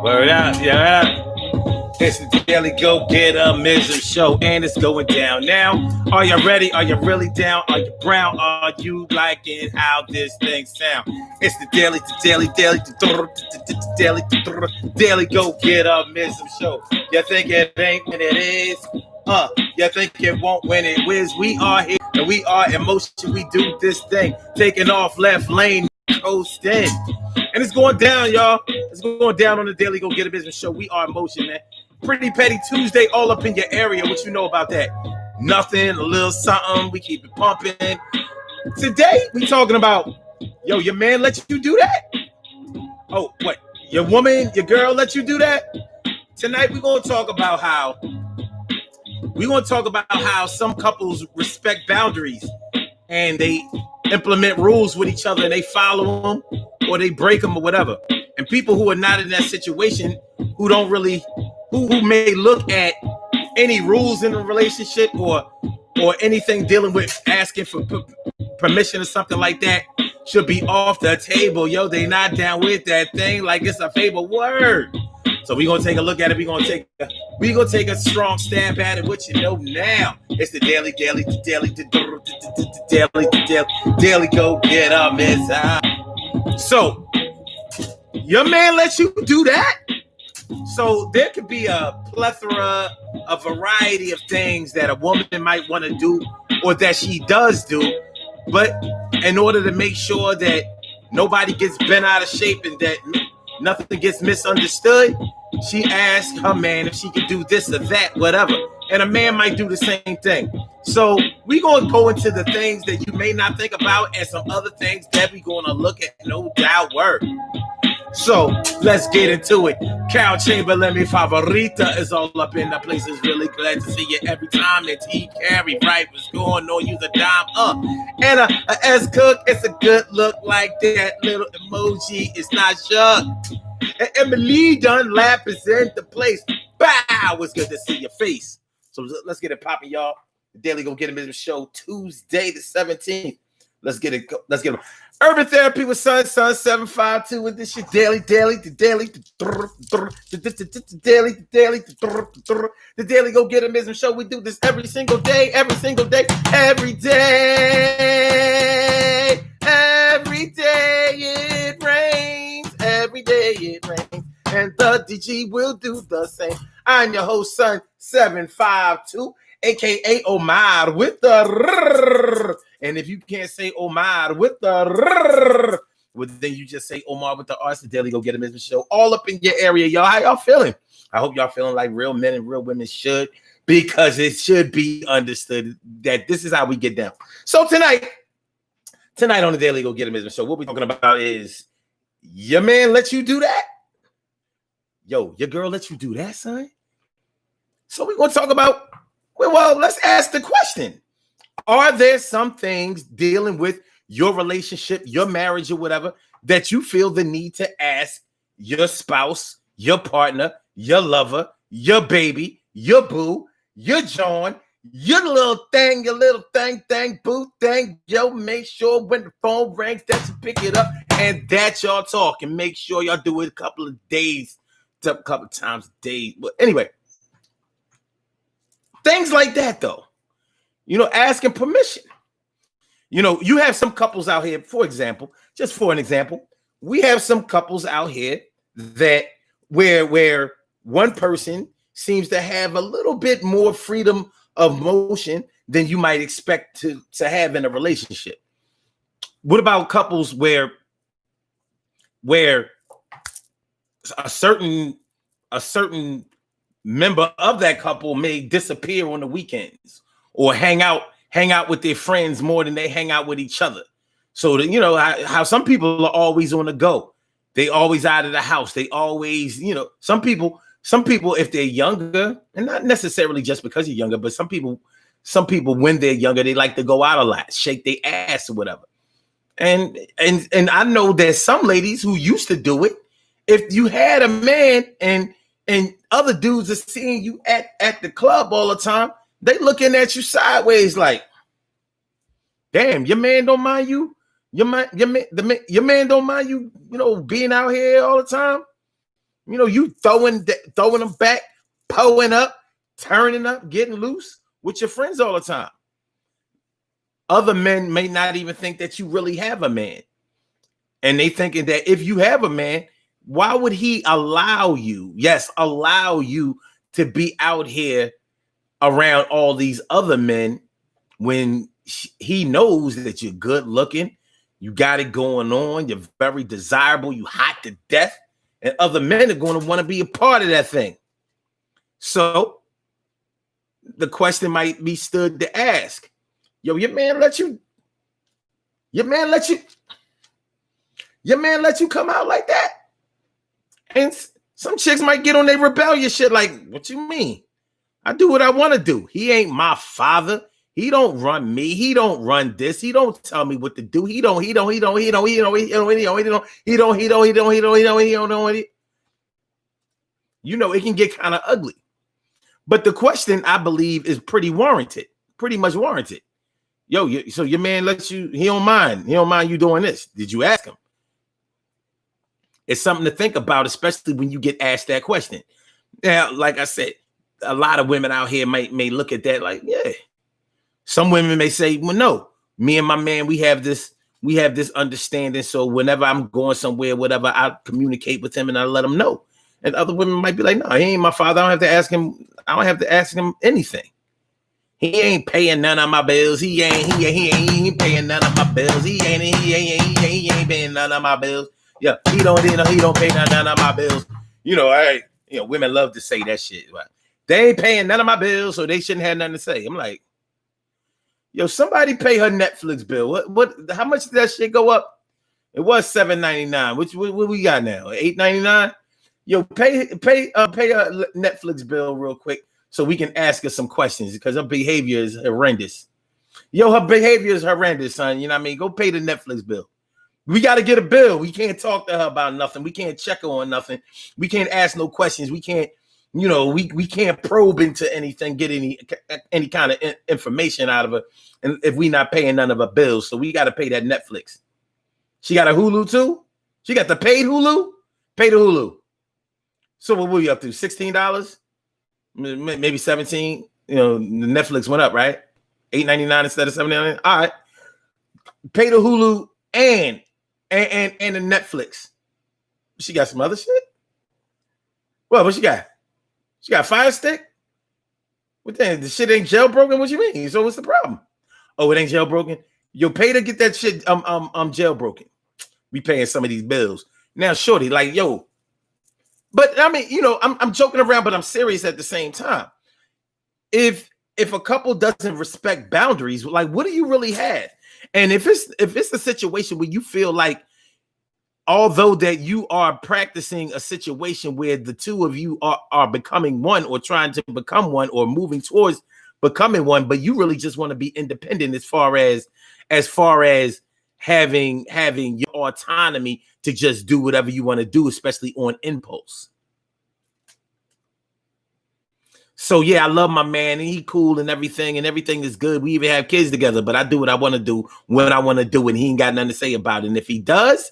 Word up, yeah. It's the Daily Go Get a Mism Show, and it's going down now. Are you ready? Are you really down? Are you brown? Are you liking how this thing sound? It's the Daily Go Get a Mism Show. You think it ain't when it is? You think it won't when it whiz? We are here, and we are in motion. We do this thing, taking off left lane, coasting. And it's going down, y'all. It's going down on the Daily Go Get a Business Show. We are in motion, man. Pretty Petty Tuesday all up in your area. What you know about that? Nothing, a little something. We keep it pumping. Today, we talking about, yo, your man let you do that? Oh, what? Your woman, your girl let you do that? Tonight, we're going to talk about how some couples respect boundaries and they implement rules with each other and they follow them or they break them or whatever. And people who are not in that situation, who don't really, who may look at any rules in a relationship or anything dealing with asking for permission or something like that should be off the table. Yo, they not down with that thing like it's a favorite word. So we're gonna take a look at it. We're gonna take a strong stab at it. What you know now? It's the daily go get up, Miss. So your man lets you do that. So there could be a plethora, a variety of things that a woman might want to do or that she does do, but in order to make sure that nobody gets bent out of shape and that nothing gets misunderstood, she asks her man if she can do this or that, whatever. And a man might do the same thing. So we're going to go into the things that you may not think about and some other things that we're going to look at, no doubt. Word. So let's get into it. Carol Chamberlain, mi favorita, is all up in the place. Is really glad to see you every time. It's E. Carey, right? What's going on? Use a dime and a S Cook. It's a good look like that little emoji. It's not sure. And Emily Dunlap is in the place. Bow! It's good to see your face. So let's get it popping, y'all. The Daily Go Get a Business Show, Tuesday the 17th. Let's get it. Urban Therapy with Sun 752 with this shit the Daily Go Get a Business Show. We do this every single day. It rains. Every day it rains. And the DG will do the same. I'm your host, Sun 752. AKA Omar with the and if you can't say Omar with the well, then you just say Omar with the R. It's the Daily Go Get a Business Show all up in your area, y'all. How y'all feeling? I hope y'all feeling like real men and real women should, because it should be understood that this is how we get down. So tonight on the Daily Go Get a Business Show, what we're talking about is your man let you do that. Yo, your girl let you do that, son. So we're gonna talk about. Well, let's ask the question. Are there some things dealing with your relationship, your marriage or whatever, that you feel the need to ask your spouse, your partner, your lover, your baby, your boo, your John, your little thing, boo thing, yo, make sure when the phone rings that you pick it up and that y'all talk, and make sure y'all do it a couple of times a day. But anyway, things like that, though, asking permission. You have some couples out here, for an example, we have some couples out here that where one person seems to have a little bit more freedom of motion than you might expect to have in a relationship. What about couples where a certain member of that couple may disappear on the weekends or hang out with their friends more than they hang out with each other? So that, how some people are always on the go. They always out of the house. They always, some people, if they're younger, and not necessarily just because you're younger, but some people when they're younger, they like to go out a lot, shake their ass or whatever. And I know there's some ladies who used to do it. If you had a man and other dudes are seeing you at the club all the time, they looking at you sideways like, damn, your man don't mind you. Your man don't mind you, being out here all the time. You know, you throwing them back, pulling up, turning up, getting loose with your friends all the time. Other men may not even think that you really have a man. And they thinking that if you have a man, why would he allow you to be out here around all these other men when he knows that you're good looking, you got it going on, you're very desirable, you hot to death, and other men are going to want to be a part of that thing. So the question might be stood to ask, yo, your man let you come out like that? And some chicks might get on their rebellious shit like, what you mean? I do what I want to do. He ain't my father. He don't run me. He don't run this. He don't tell me what to do. He don't. You know, it can get kind of ugly. But the question, I believe, is pretty much warranted. Yo, so your man lets you, he don't mind you doing this. Did you ask him? It's something to think about, especially when you get asked that question. Now, like I said, a lot of women out here may look at that like, yeah. Some women may say, well, no, me and my man, we have this understanding. So whenever I'm going somewhere, whatever, I communicate with him and I let him know. And other women might be like, no, he ain't my father. I don't have to ask him anything. He ain't paying none of my bills. He ain't paying none of my bills. He ain't paying none of my bills. Yeah, he don't pay none of my bills. You know, women love to say that shit. Right? They ain't paying none of my bills, so they shouldn't have nothing to say. I'm like, yo, somebody pay her Netflix bill. What? How much did that shit go up? It was $7.99. What we got now? $8.99. Yo, pay a Netflix bill real quick so we can ask her some questions because her behavior is horrendous. Yo, her behavior is horrendous, son. You know what I mean? Go pay the Netflix bill. We got to get a bill. We can't talk to her about nothing. We can't check her on nothing. We can't ask no questions. We can't, we can't probe into anything, get any kind of information out of her, and if we not paying none of her bills. So we got to pay that Netflix. She got a Hulu too? She got the paid Hulu? Pay the Hulu. So what were you up to? $16? Maybe $17? The Netflix went up, right? $8.99 instead of $7.99. All right. Pay the Hulu and the Netflix. She got some other shit? What she got? She got a Fire Stick? What the shit ain't jailbroken? What you mean? So what's the problem? Oh, it ain't jailbroken? Yo, pay to get that shit jailbroken. We paying some of these bills. Now, shorty, like, yo. But I mean, I'm joking around, but I'm serious at the same time. If a couple doesn't respect boundaries, like, what do you really have? And if it's a situation where you feel like, although that you are practicing a situation where the two of you are becoming one or trying to become one or moving towards becoming one, but you really just want to be independent as far as having your autonomy to just do whatever you want to do, especially on impulse. So yeah, I love my man and he cool and everything is good. We even have kids together, but I do what I want to do when I want to do it. And he ain't got nothing to say about it. And if he does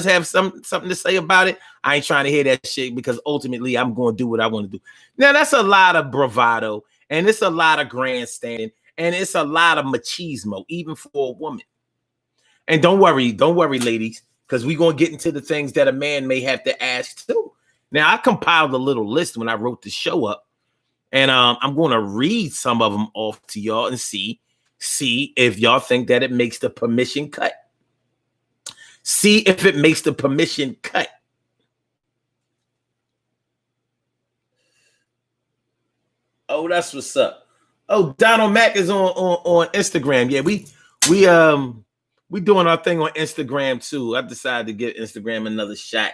have something to say about it, I ain't trying to hear that shit because ultimately I'm going to do what I want to do. Now that's a lot of bravado and it's a lot of grandstanding and it's a lot of machismo, even for a woman. And don't worry, ladies, because we're going to get into the things that a man may have to ask too. Now I compiled a little list when I wrote the show up. And I'm going to read some of them off to y'all and see if y'all think that it makes the permission cut. See if it makes the permission cut. Oh, that's what's up. Oh, Donald Mack is on Instagram. Yeah, we doing our thing on Instagram too. I decided to give Instagram another shot.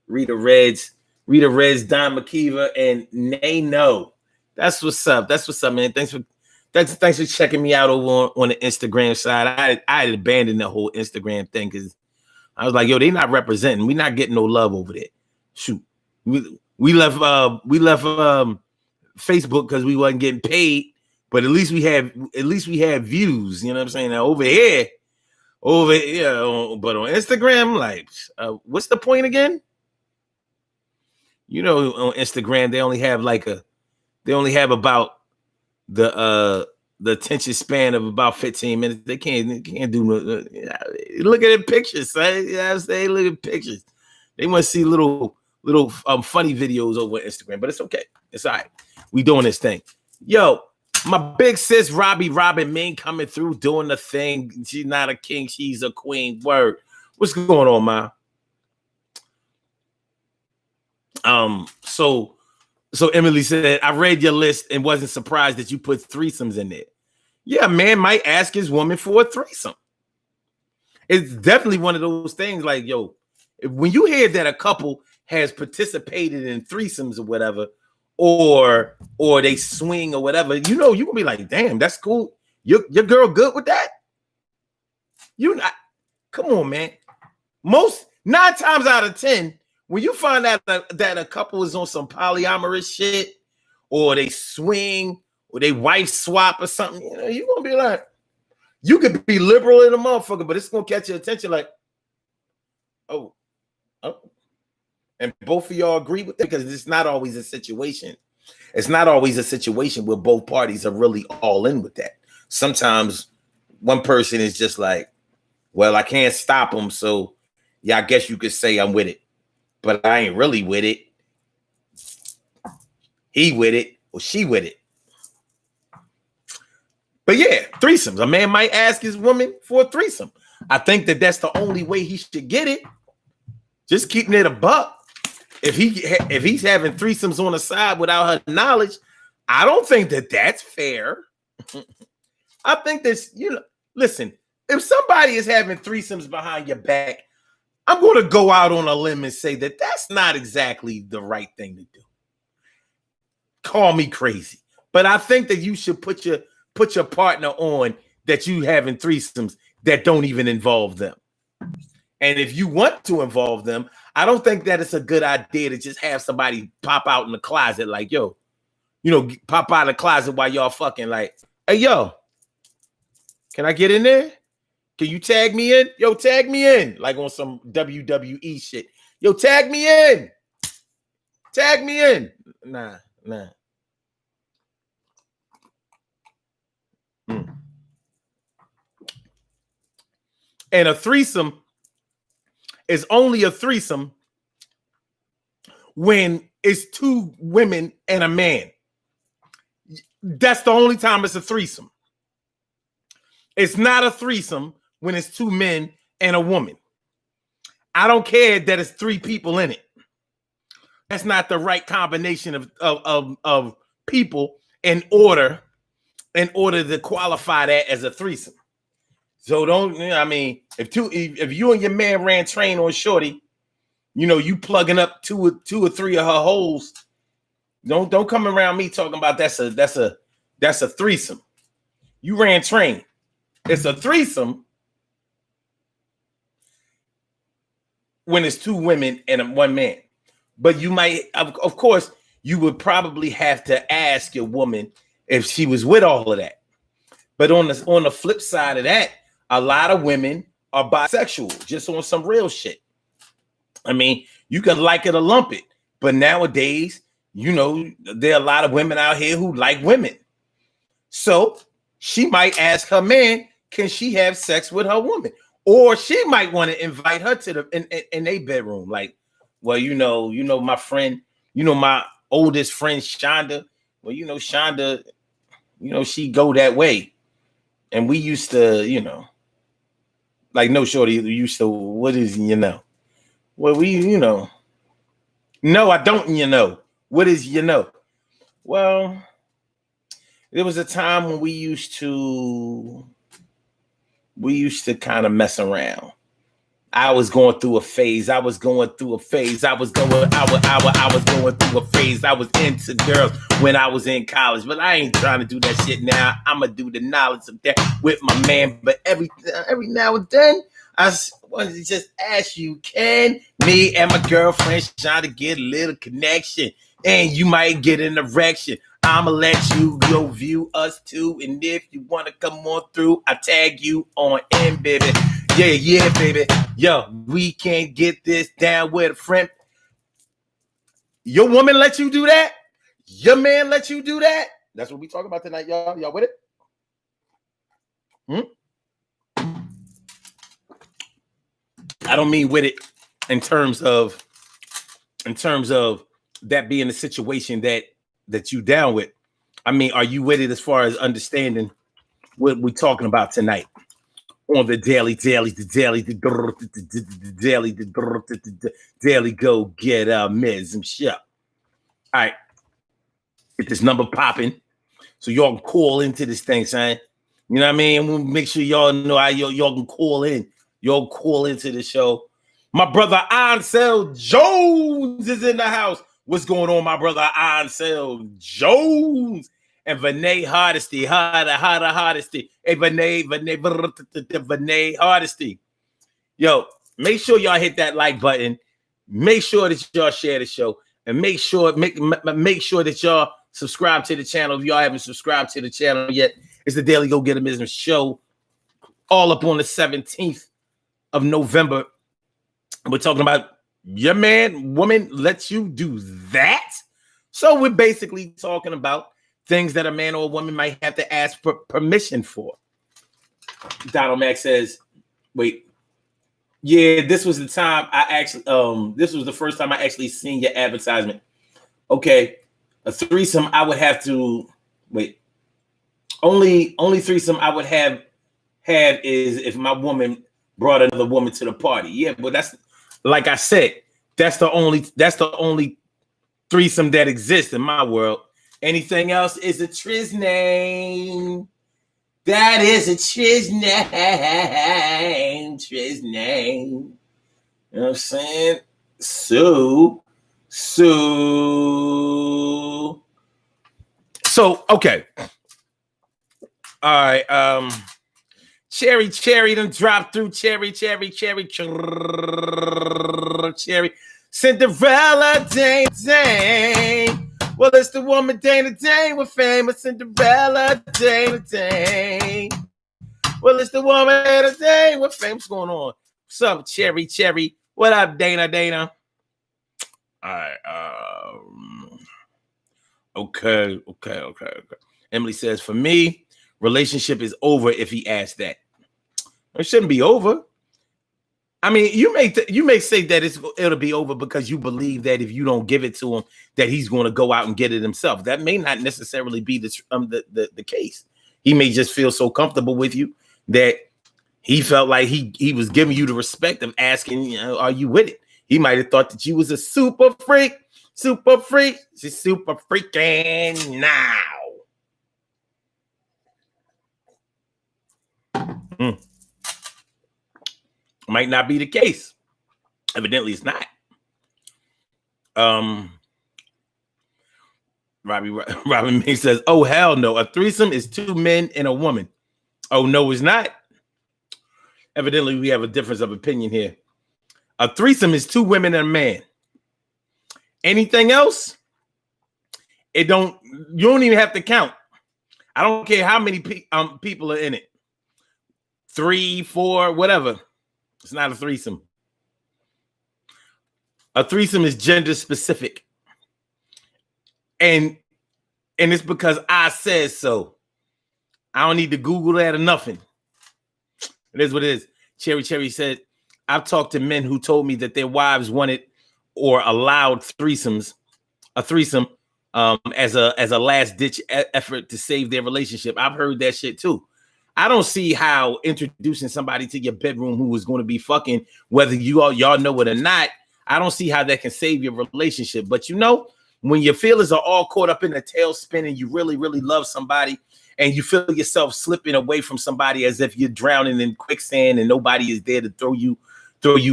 Rita Reds, Don McKeever, and Nano. That's what's up. Man. Thanks for checking me out over on the Instagram side. I had abandoned the whole Instagram thing because I was like, yo, they not representing. We not getting no love over there. Shoot, we left Facebook because we wasn't getting paid, but at least we have views. You know what I'm saying? Now over here, but on Instagram, like, what's the point again? You know, on Instagram they only have about the attention span of about 15 minutes. They can't do no. Look at the pictures, son. You know what I'm saying? Look at pictures. They want to see little funny videos over Instagram, but it's okay. It's all right. We doing this thing. Yo, my big sis Robin Ming coming through doing the thing. She's not a king, she's a queen. Word. What's going on, ma? So Emily said, I read your list and wasn't surprised that you put threesomes in there. Yeah, a man might ask his woman for a threesome. It's definitely one of those things like, yo, when you hear that a couple has participated in threesomes or whatever, or they swing or whatever, you know, you gonna be like, damn, that's cool. Your girl good with that? You not, come on, man. Most 9 times out of 10, when you find out that a couple is on some polyamorous shit, or they swing, or they wife swap or something, you know, you're gonna be like, you could be liberal in a motherfucker, but it's gonna catch your attention like, oh. And both of y'all agree with that, because it's not always a situation. It's not always a situation where both parties are really all in with that. Sometimes one person is just like, well, I can't stop them, so yeah, I guess you could say I'm with it, but I ain't really with it. He with it or she with it. But yeah, threesomes. A man might ask his woman for a threesome. I think that's the only way he should get it. Just keeping it a buck. If he's having threesomes on the side without her knowledge, I don't think that's fair. I think that's, you know, listen, if somebody is having threesomes behind your back, I'm going to go out on a limb and say that that's not exactly the right thing to do. Call me crazy, but I think that you should put your partner on that you having threesomes that don't even involve them. And if you want to involve them, I don't think that it's a good idea to just have somebody pop out in the closet like, yo, you know, pop out of the closet while y'all fucking like, hey, yo, can I get in there? Can you tag me in? Yo, tag me in. Like on some WWE shit. Yo, tag me in. Tag me in. Nah. And a threesome is only a threesome when it's 2 women and a man. That's the only time it's a threesome. It's not a threesome when it's 2 men and a woman. I don't care that it's 3 people in it. That's not the right combination of people in order to qualify that as a threesome. So don't, I mean, if you and your man ran train on shorty, you know, you plugging up two or three of her holes, don't come around me talking about that's a threesome. You ran train. It's a threesome when it's 2 women and 1 man. But you might, of course, you would probably have to ask your woman if she was with all of that. But on the flip side of that, a lot of women are bisexual, just on some real shit. I mean, you can like it or lump it, but nowadays, you know, there are a lot of women out here who like women. So she might ask her man, can she have sex with her woman? Or she might want to invite her to in their bedroom. Like, well, you know, my friend, you know, my oldest friend, Shonda. Well, you know, Shonda, you know, she go that way. And we used to, you know, like, no, shorty, you used to, what is, you know? Well, we, you know, no, I don't, you know. What is, you know? Well, there was a time when we used to kind of mess around. I was going through a phase. I was going through a phase. I was going through a phase. I was into girls when I was in college, but I ain't trying to do that shit now. I'm gonna do the knowledge of that with my man. But every now and then, I wanted to just ask you, can me and my girlfriend try to get a little connection, and you might get an erection? I'ma let you go view us too, and if you wanna come on through, I tag you on in, baby. Yeah, baby. Yo, we can't get this down with a friend. Your woman let you do that? Your man let you do that? That's what we talking about tonight, y'all. Y'all with it? I don't mean with it in terms of that being the situation that you down with. I mean, are you with it as far as understanding what we're talking about tonight on the daily go get Ms. Show. All right, get this number popping so y'all can call into this thing, son. You know what I mean? We'll make sure y'all know how y'all can call in. Y'all call into the show. My brother Ansel Jones is in the house. What's going on, my brother Ansel Jones? And Vinay Hardesty. Hardesty. Hey, Vinay Hardesty. Yo, make sure y'all hit that like button. Make sure that y'all share the show. And make sure that y'all subscribe to the channel. If y'all haven't subscribed to the channel yet, it's the Daily Go Get a Business show. All up on the 17th of November. We're talking about your man, woman lets you do that. So we're basically talking about things that a man or a woman might have to ask for permission for. Donald Mack says, wait, yeah, this was the time I actually, this was the first time I actually seen your advertisement. Okay, a threesome, I would have to, wait, only threesome I would have is if my woman brought another woman to the party. Yeah, but that's, like I said, that's the only threesome that exists in my world. Anything else is a triz name. That is a triz name. Triz name. You know what I'm saying? So, okay. All right. Cherry done dropped through. Cherry. Cinderella Dane. Well, it's the woman Dana with famous Cinderella Dane. Well, it's the woman Dana with fame. What's going on? What's up, Cherry? What up, Dana? All right. Okay. Emily says, for me, relationship is over if he asks that. It shouldn't be over. I mean, you may say that it'll be over because you believe that if you don't give it to him, that he's going to go out and get it himself. That may not necessarily be the case. He may just feel so comfortable with you that he felt like he was giving you the respect of asking, you know, are you with it? He might have thought that you was a super freak. She's super freaking now. Might not be the case. Evidently, it's not. Robin May says, "Oh hell no! A threesome is two men and a woman." Oh no, it's not. Evidently, we have a difference of opinion here. A threesome is two women and a man. Anything else, you don't even have to count. I don't care how many people are in it. 3, 4, whatever. It's not a threesome. A threesome is gender specific. And it's because I said so. I don't need to Google that or nothing. It is what it is. Cherry said, I've talked to men who told me that their wives wanted or allowed a threesome as a last ditch effort to save their relationship. I've heard that shit too. I don't see how introducing somebody to your bedroom who is going to be fucking, whether y'all know it or not, I don't see how that can save your relationship. But you know, when your feelings are all caught up in a tailspin and you really, really love somebody and you feel yourself slipping away from somebody as if you're drowning in quicksand and nobody is there to throw you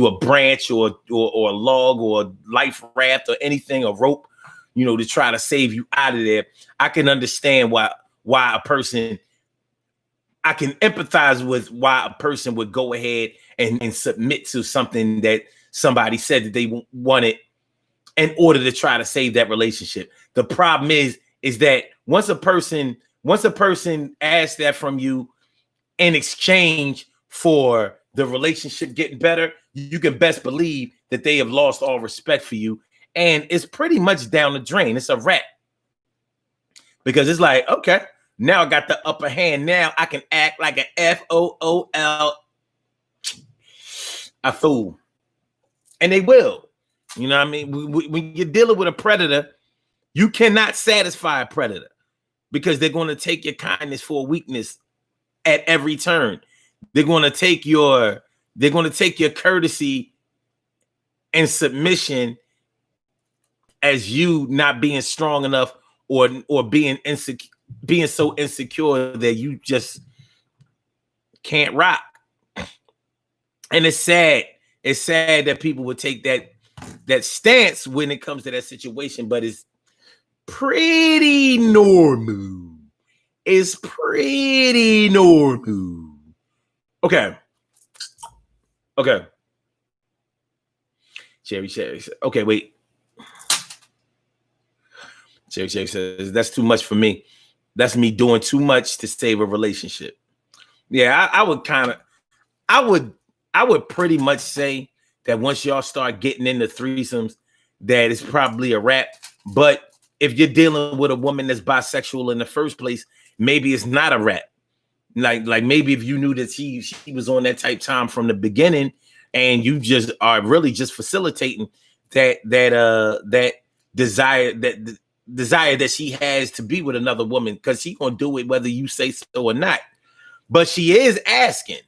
a branch or a log or a life raft or anything, a rope, you know, to try to save you out of there. I can understand why a person, I can empathize with why a person would go ahead and submit to something that somebody said that they wanted in order to try to save that relationship. The problem is that once a person asks that from you in exchange for the relationship getting better, you can best believe that they have lost all respect for you And it's pretty much down the drain. It's a wrap. Because it's like, okay, now I got the upper hand. Now I can act like an FOOL, a fool. And they will. You know what I mean? When you're dealing with a predator, you cannot satisfy a predator because they're going to take your kindness for a weakness at every turn. They're going to take your courtesy and submission as you not being strong enough or being so insecure that you just can't rock. And it's sad. It's sad that people would take that stance when it comes to that situation, but it's pretty normal. It's pretty normal. Okay. Cherry. Okay, wait. Cherry says, that's too much for me. That's me doing too much to save a relationship. Yeah, I would pretty much say that once y'all start getting into threesomes, that it's probably a wrap. But if you're dealing with a woman that's bisexual in the first place, maybe it's not a wrap. Like maybe if you knew that she was on that type time from the beginning, and you just are really just facilitating that desire that she has to be with another woman, because she's gonna do it whether you say so or not. But she is asking.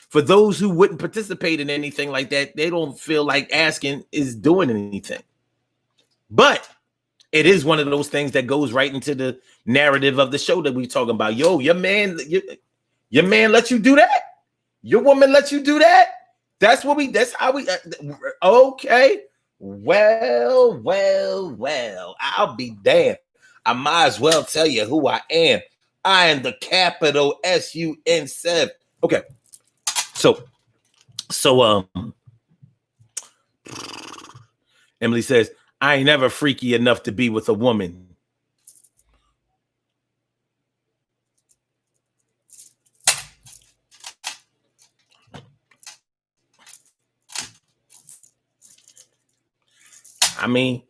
For those who wouldn't participate in anything like that, they don't feel like asking is doing anything. But it is one of those things that goes right into the narrative of the show that we're talking about. Yo, your man let you do that? Your woman let you do that? That's how we okay. Well, I'll be damned. I might as well tell you who I am. I am the capital SUN7. Okay. So Emily says, I ain't never freaky enough to be with a woman. I mean,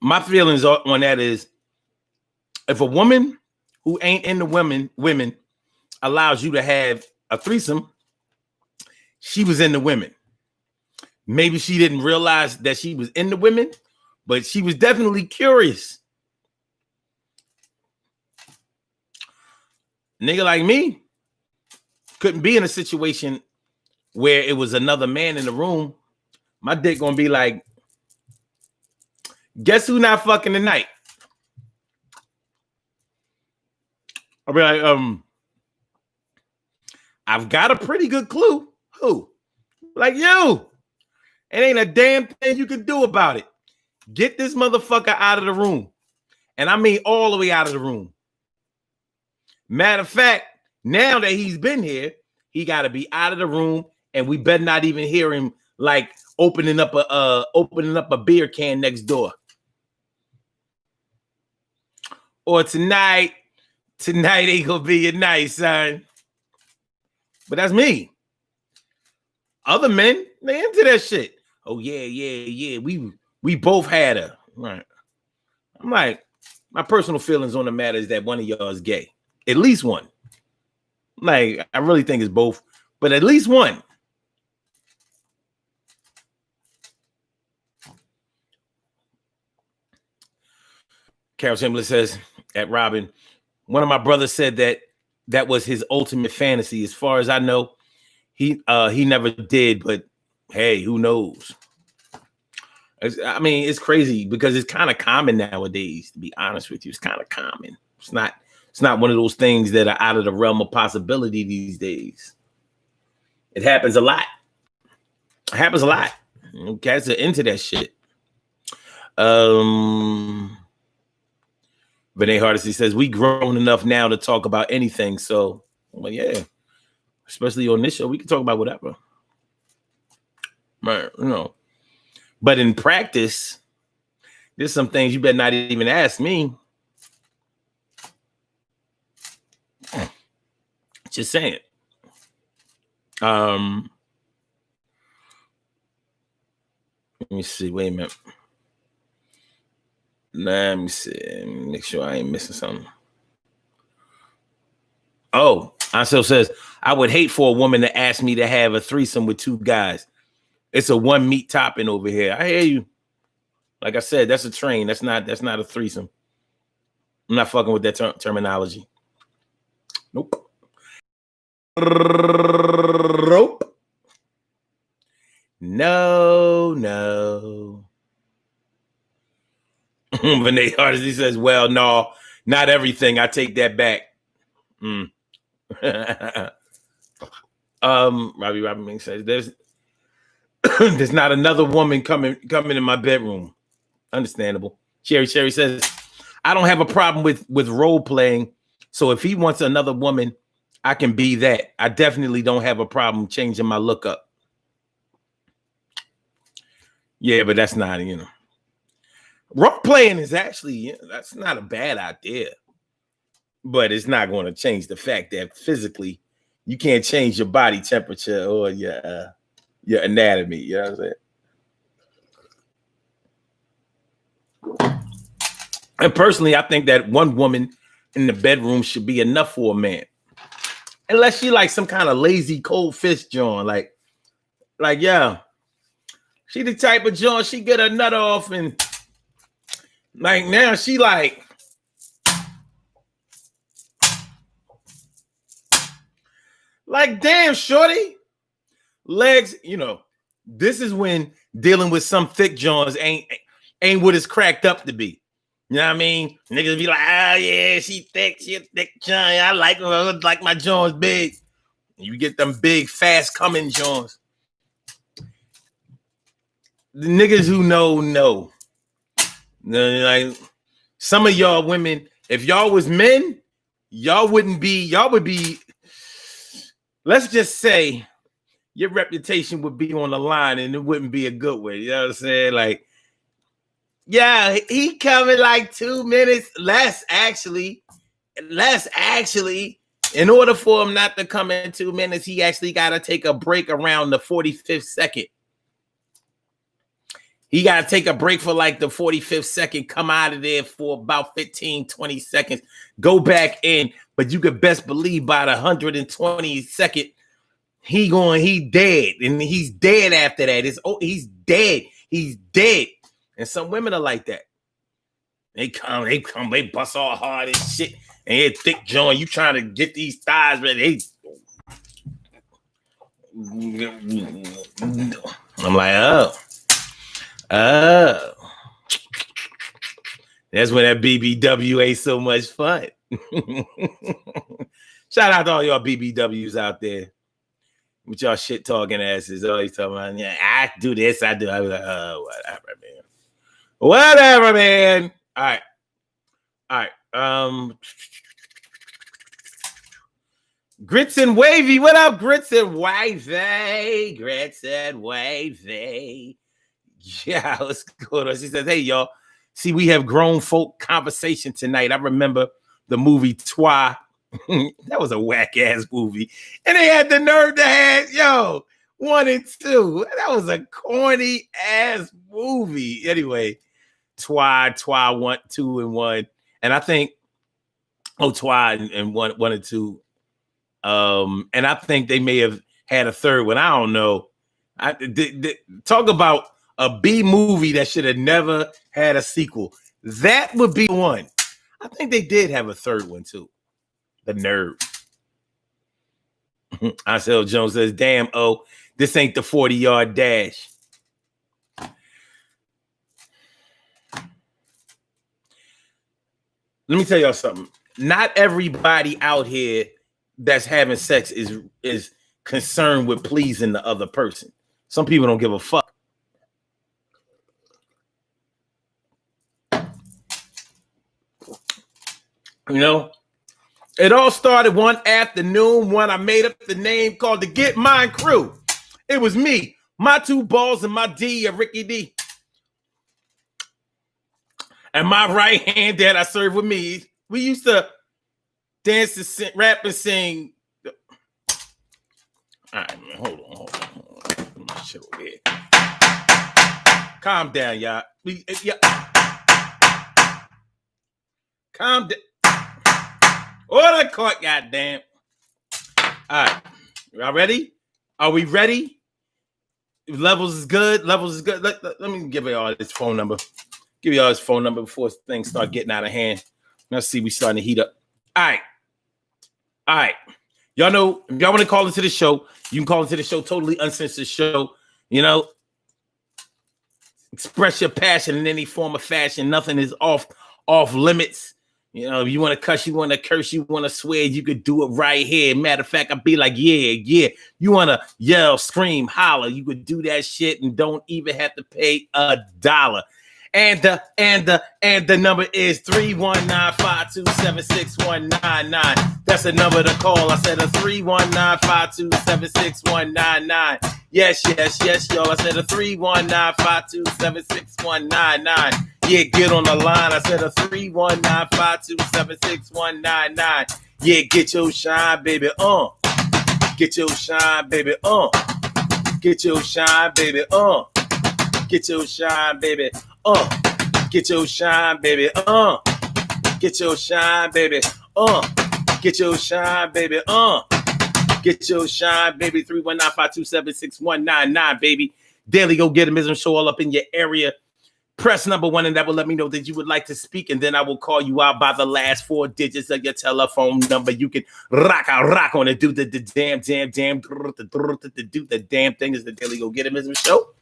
my feelings on that is, if a woman who ain't into women allows you to have a threesome, she was into women. Maybe she didn't realize that she was into women, but she was definitely curious. Nigga like me couldn't be in a situation where it was another man in the room. My dick gonna be like, guess who not fucking tonight? I'll be like, I've got a pretty good clue. Who? Like you. It ain't a damn thing you can do about it. Get this motherfucker out of the room. And I mean all the way out of the room. Matter of fact, now that he's been here, he got to be out of the room, and we better not even hear him like opening up a beer can next door. Or tonight ain't gonna be your night, son. But that's me. Other men, they into that shit. Oh yeah. We both had her. Right. I'm like, my personal feelings on the matter is that one of y'all is gay. At least one. Like, I really think it's both, but at least one. Carol Chamberlain says, at Robin, one of my brothers said that was his ultimate fantasy. As far as I know, he never did, but hey, who knows? I mean, it's crazy because it's kind of common nowadays, to be honest with you. It's kind of common. It's not one of those things that are out of the realm of possibility these days. It happens a lot. Cats are into that shit. Renee Hardesty says, we grown enough now to talk about anything. So, well, yeah, especially on this show, we can talk about whatever. Right, you know. But in practice, There's some things you better not even ask me. Just saying. Let me see. Wait a minute. Let me see. Make sure I ain't missing something. Oh, Ansel says, I would hate for a woman to ask me to have a threesome with two guys. It's a one meat topping over here. I hear you. Like I said, that's a train. That's not a threesome. I'm not fucking with that terminology. Nope. Nope. No. Renee Hardesty says, well, no, not everything. I take that back. Robbie Robin says, there's not another woman coming in my bedroom. Understandable. Cherry says, I don't have a problem with role playing. So if he wants another woman, I can be that. I definitely don't have a problem changing my look up. Yeah, but that's not, role playing is actually, that's not a bad idea. But it's not going to change the fact that physically you can't change your body temperature or your anatomy. You know what I'm saying? And personally, I think that one woman in the bedroom should be enough for a man. Unless she like some kind of lazy cold fish joint. Like, yeah. She the type of joint, she get a nut off and like now she like damn, shorty. Legs, this is when dealing with some thick joints ain't what it's cracked up to be. You know what I mean? Niggas be like, oh yeah, she thick joint. I like my joints big. You get them big, fast coming joints. The niggas who know. Like some of y'all women, if y'all was men, y'all would be, let's just say your reputation would be on the line and it wouldn't be a good way. You know what I'm saying? Like, yeah, he coming like 2 minutes less actually. In order for him not to come in 2 minutes, he actually got to take a break around the 45th second. He got to take a break for like the 45th second, come out of there for about 15, 20 seconds, go back in. But you could best believe by the 120-second, he dead. And he's dead after that. He's dead. He's dead. And some women are like that. They bust all hard and shit. And they're thick joint. You trying to get these thighs ready. I'm like, oh. That's when that BBW ain't so much fun. Shout out to all y'all BBWs out there with y'all shit talking asses. Always talking about, yeah, I do this, I do. I be like, oh, whatever, man. All right. Grits and Wavy. What up, Grits and Wavy? Grits and Wavy. Yeah, what's going on? She says, hey, y'all. See, we have grown folk conversation tonight. I remember the movie Twi. That was a whack-ass movie. And they had the nerve to have, 1 and 2. That was a corny-ass movie. Anyway, Twi 1, 2, and 1. And I think, Twi and 1 and 2. And I think they may have had a third one. I don't know. Talk about a B movie that should have never had a sequel. That would be one. I think they did have a third one too. The nerve. Ansel Jones says, damn, this ain't the 40-yard dash. Let me tell y'all something. Not everybody out here that's having sex is concerned with pleasing the other person. Some people don't give a fuck. It all started one afternoon when I made up the name called the Get Mine Crew. It was me, my 2 balls, and my D, Ricky D. And my right hand that I serve with me. We used to dance and sing, rap and sing. All right, man, hold on. Put my shit over here. Calm down, y'all. Calm down. Order court, goddamn. All right, y'all ready? Are we ready? Levels is good. Let me give y'all this phone number. Give y'all his phone number before things start getting out of hand. Let's see, we starting to heat up. All right. Y'all know, if y'all want to call into the show, you can call into the show, totally uncensored show. You know, express your passion in any form of fashion. Nothing is off limits. You know, if you want to cuss, you want to curse, you want to swear, you could do it right here. Matter of fact, I'll be like, yeah. You want to yell, scream, holler, you could do that shit and don't even have to pay $1. And the number is 319-527-6199. That's the number to call. I said a 319-527-6199. Yes, y'all. I said a 319-527-6199. Yeah, get on the line. I said a 319-527-6199. Yeah, get your shine, baby. Get your shine, baby. Get your shine, baby. Get your shine, baby. Get your shine, baby. Get your shine, baby. Get your shine, baby. Get your shine, baby. 319-527-6199, baby. Daily Go Get 'Em show all up in your area. Press number 1, and that will let me know that you would like to speak, and then I will call you out by the last 4 digits of your telephone number. You can rock on it. Do the damn thing is the Daily Go Get 'Em show.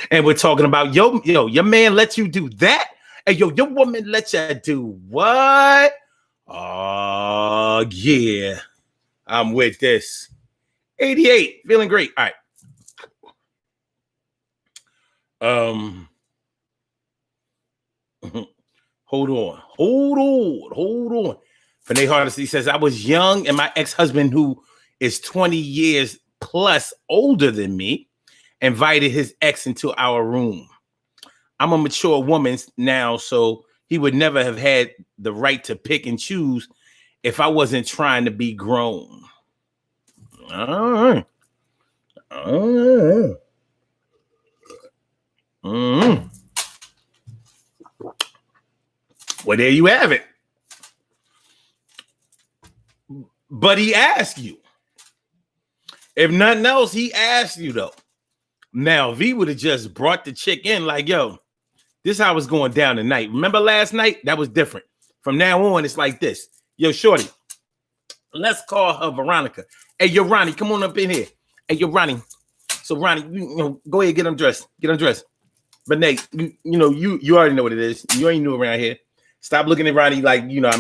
And we're talking about your man let you do that, and your woman let you do what? Oh yeah, I'm with this. 88, feeling great. All right. Hold on. Finay Hardesty says, I was young, and my ex-husband, who is 20 years plus older than me, invited his ex into our room. I'm a mature woman now, so he would never have had the right to pick and choose if I wasn't trying to be grown. All right. Well, there you have it. But he asked you. If nothing else, he asked you, though. Now, V would have just brought the chick in like, yo, this is how it's going down tonight. Remember last night? That was different. From now on, it's like this. Yo, shorty, let's call her Veronica. Hey, yo, Ronnie, come on up in here. Hey, yo, Ronnie. So, Ronnie, go ahead, get them dressed. But Nate, you already know what it is. You ain't new around here. Stop looking at Ronnie like, we got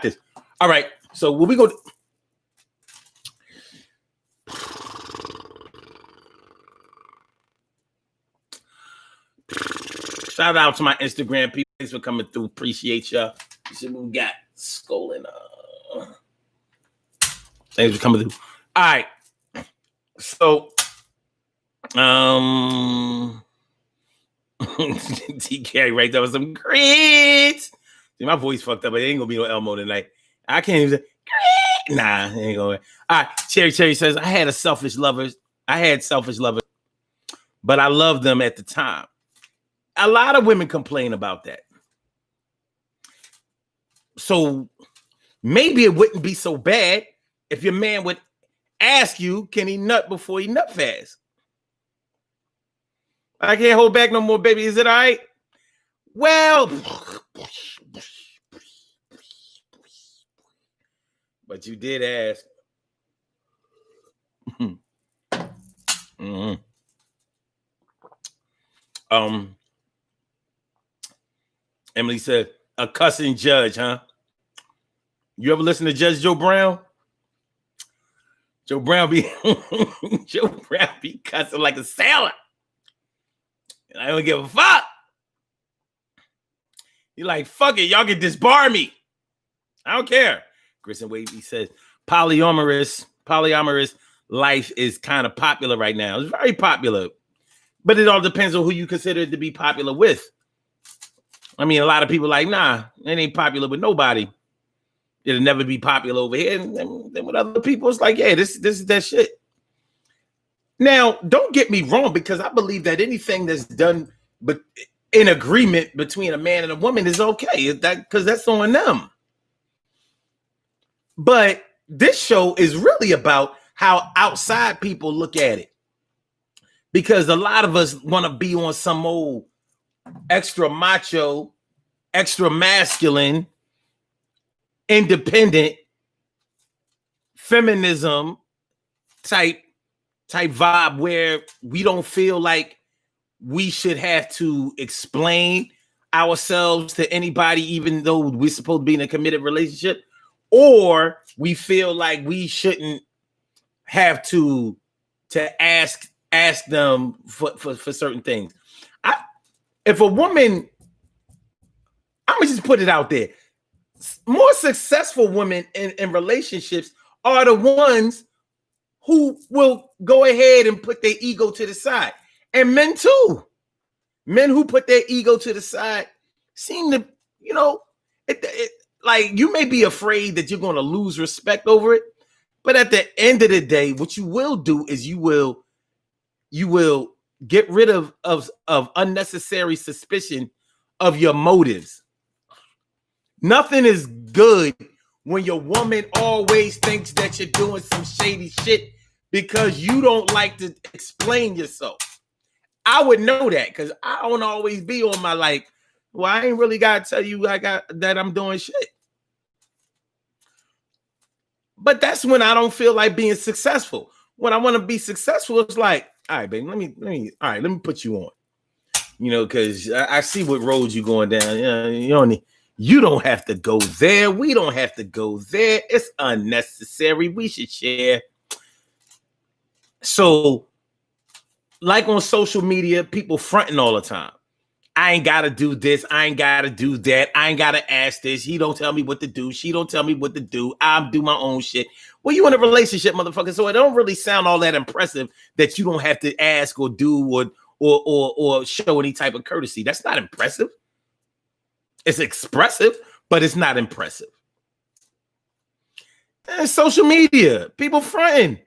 this. All right, so what we go to... Shout out to my Instagram people. Thanks for coming through. Appreciate y'all. See what we got. Skolin. Thanks for coming through. All right. So, TK right there with some grits. See, my voice fucked up, but it ain't gonna be no Elmo tonight. I can't even say, nah, it ain't going. All right. Cherry says, I had selfish lovers, but I loved them at the time. A lot of women complain about that. So maybe it wouldn't be so bad if your man would ask you, can he nut before he nut fast? I can't hold back no more, baby. Is it all right? Well, but you did ask. Mm-hmm. Emily said, a cussing judge, huh? You ever listen to Judge Joe Brown? Joe Brown be cussing like a sailor. And I don't give a fuck. You're like, fuck it, y'all can disbar me. I don't care. Grayson Wavy says, polyamorous life is kind of popular right now. It's very popular. But it all depends on who you consider to be popular with. I mean, a lot of people like, nah, it ain't popular with nobody. It'll never be popular over here. And then with other people, it's like, yeah, this is that shit. Now, don't get me wrong, because I believe that anything that's done but in agreement between a man and a woman is okay. Because that's on them. But this show is really about how outside people look at it. Because a lot of us want to be on some old extra macho, extra masculine, independent, feminism type vibe where we don't feel like we should have to explain ourselves to anybody, even though we're supposed to be in a committed relationship, or we feel like we shouldn't have to ask them for certain things. If a woman, I'm gonna just put it out there, more successful women in relationships are the ones who will go ahead and put their ego to the side. And men too. Men who put their ego to the side seem to, like, you may be afraid that you're going to lose respect over it. But at the end of the day, what you will do is you will get rid of unnecessary suspicion of your motives. Nothing is good when your woman always thinks that you're doing some shady shit because you don't like to explain yourself. I would know that because I don't always be on my like, well, I ain't really got to tell you that I'm doing shit. But that's when I don't feel like being successful. When I want to be successful, it's like, all right, baby, let me put you on. Because I see what road you going down. You don't have to go there. We don't have to go there. It's unnecessary. We should share. So, like on social media, people fronting all the time. I ain't got to do this. I ain't got to do that. I ain't got to ask this. He don't tell me what to do. She don't tell me what to do. I do my own shit. Well, you in a relationship, motherfucker. So it don't really sound all that impressive that you don't have to ask or do or show any type of courtesy. That's not impressive. It's expressive, but it's not impressive. And social media, people fronting.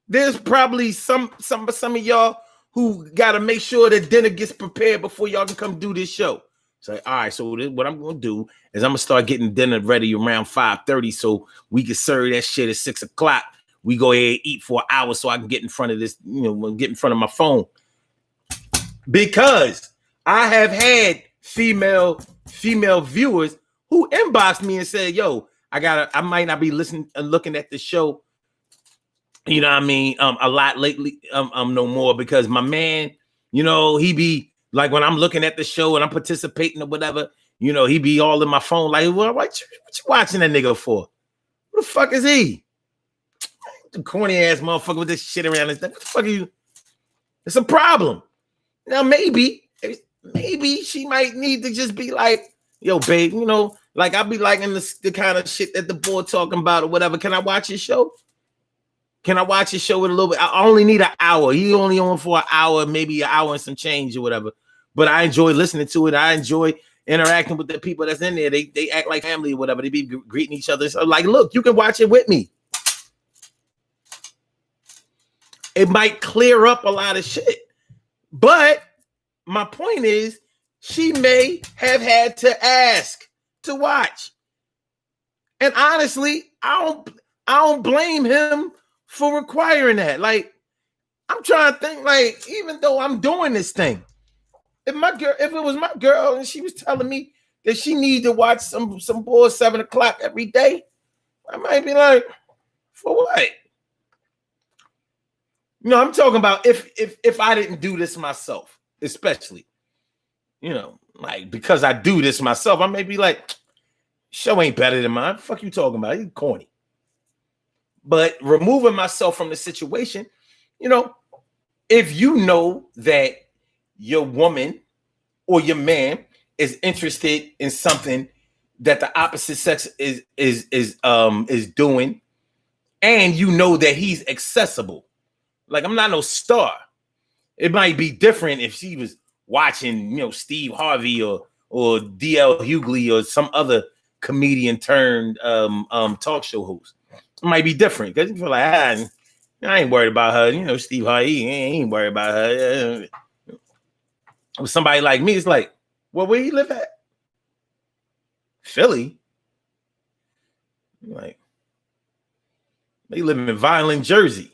There's probably some of y'all who got to make sure that dinner gets prepared before y'all can come do this show. So, all right, so what I'm going to do is I'm going to start getting dinner ready around 5:30 so we can serve that shit at 6 o'clock. We go ahead and eat for an hour so I can get in front of this, get in front of my phone. Because I have had female viewers who inboxed me and said, yo, I might not be looking at the show, a lot lately, no more, because my man, he be like, when I'm looking at the show and I'm participating or whatever, he be all in my phone like, well, what you watching that nigga for? Who the fuck is he? The corny ass motherfucker with this shit around his neck. What the fuck are you? It's a problem. Now, maybe she might need to just be like, yo, babe, like I'll be liking the kind of shit that the boy talking about or whatever. Can I watch his show? Can I watch his show with a little bit? I only need an hour. He only on for an hour, maybe an hour and some change or whatever. But I enjoy listening to it. I enjoy interacting with the people that's in there. They act like family or whatever. They be greeting each other. So like, look, you can watch it with me. It might clear up a lot of shit. But my point is, she may have had to ask to watch. And honestly, I don't blame him for requiring that. Like, I'm trying to think, like, even though I'm doing this thing, if it was my girl and she was telling me that she need to watch some boy 7 o'clock every day, I might be like, for what? I'm talking about if I didn't do this myself, especially, like, because I do this myself, I may be like, show ain't better than mine. Fuck you talking about? You corny. But removing myself from the situation, if you know that your woman or your man is interested in something that the opposite sex is doing, and you know that he's accessible. Like, I'm not no star. It might be different if she was watching, Steve Harvey or DL Hughley or some other comedian turned talk show host. It might be different because you feel like, I ain't worried about her. Steve Harvey ain't worried about her. With somebody like me, it's like, well, where you live at? Philly. Like, they live in Violent, Jersey.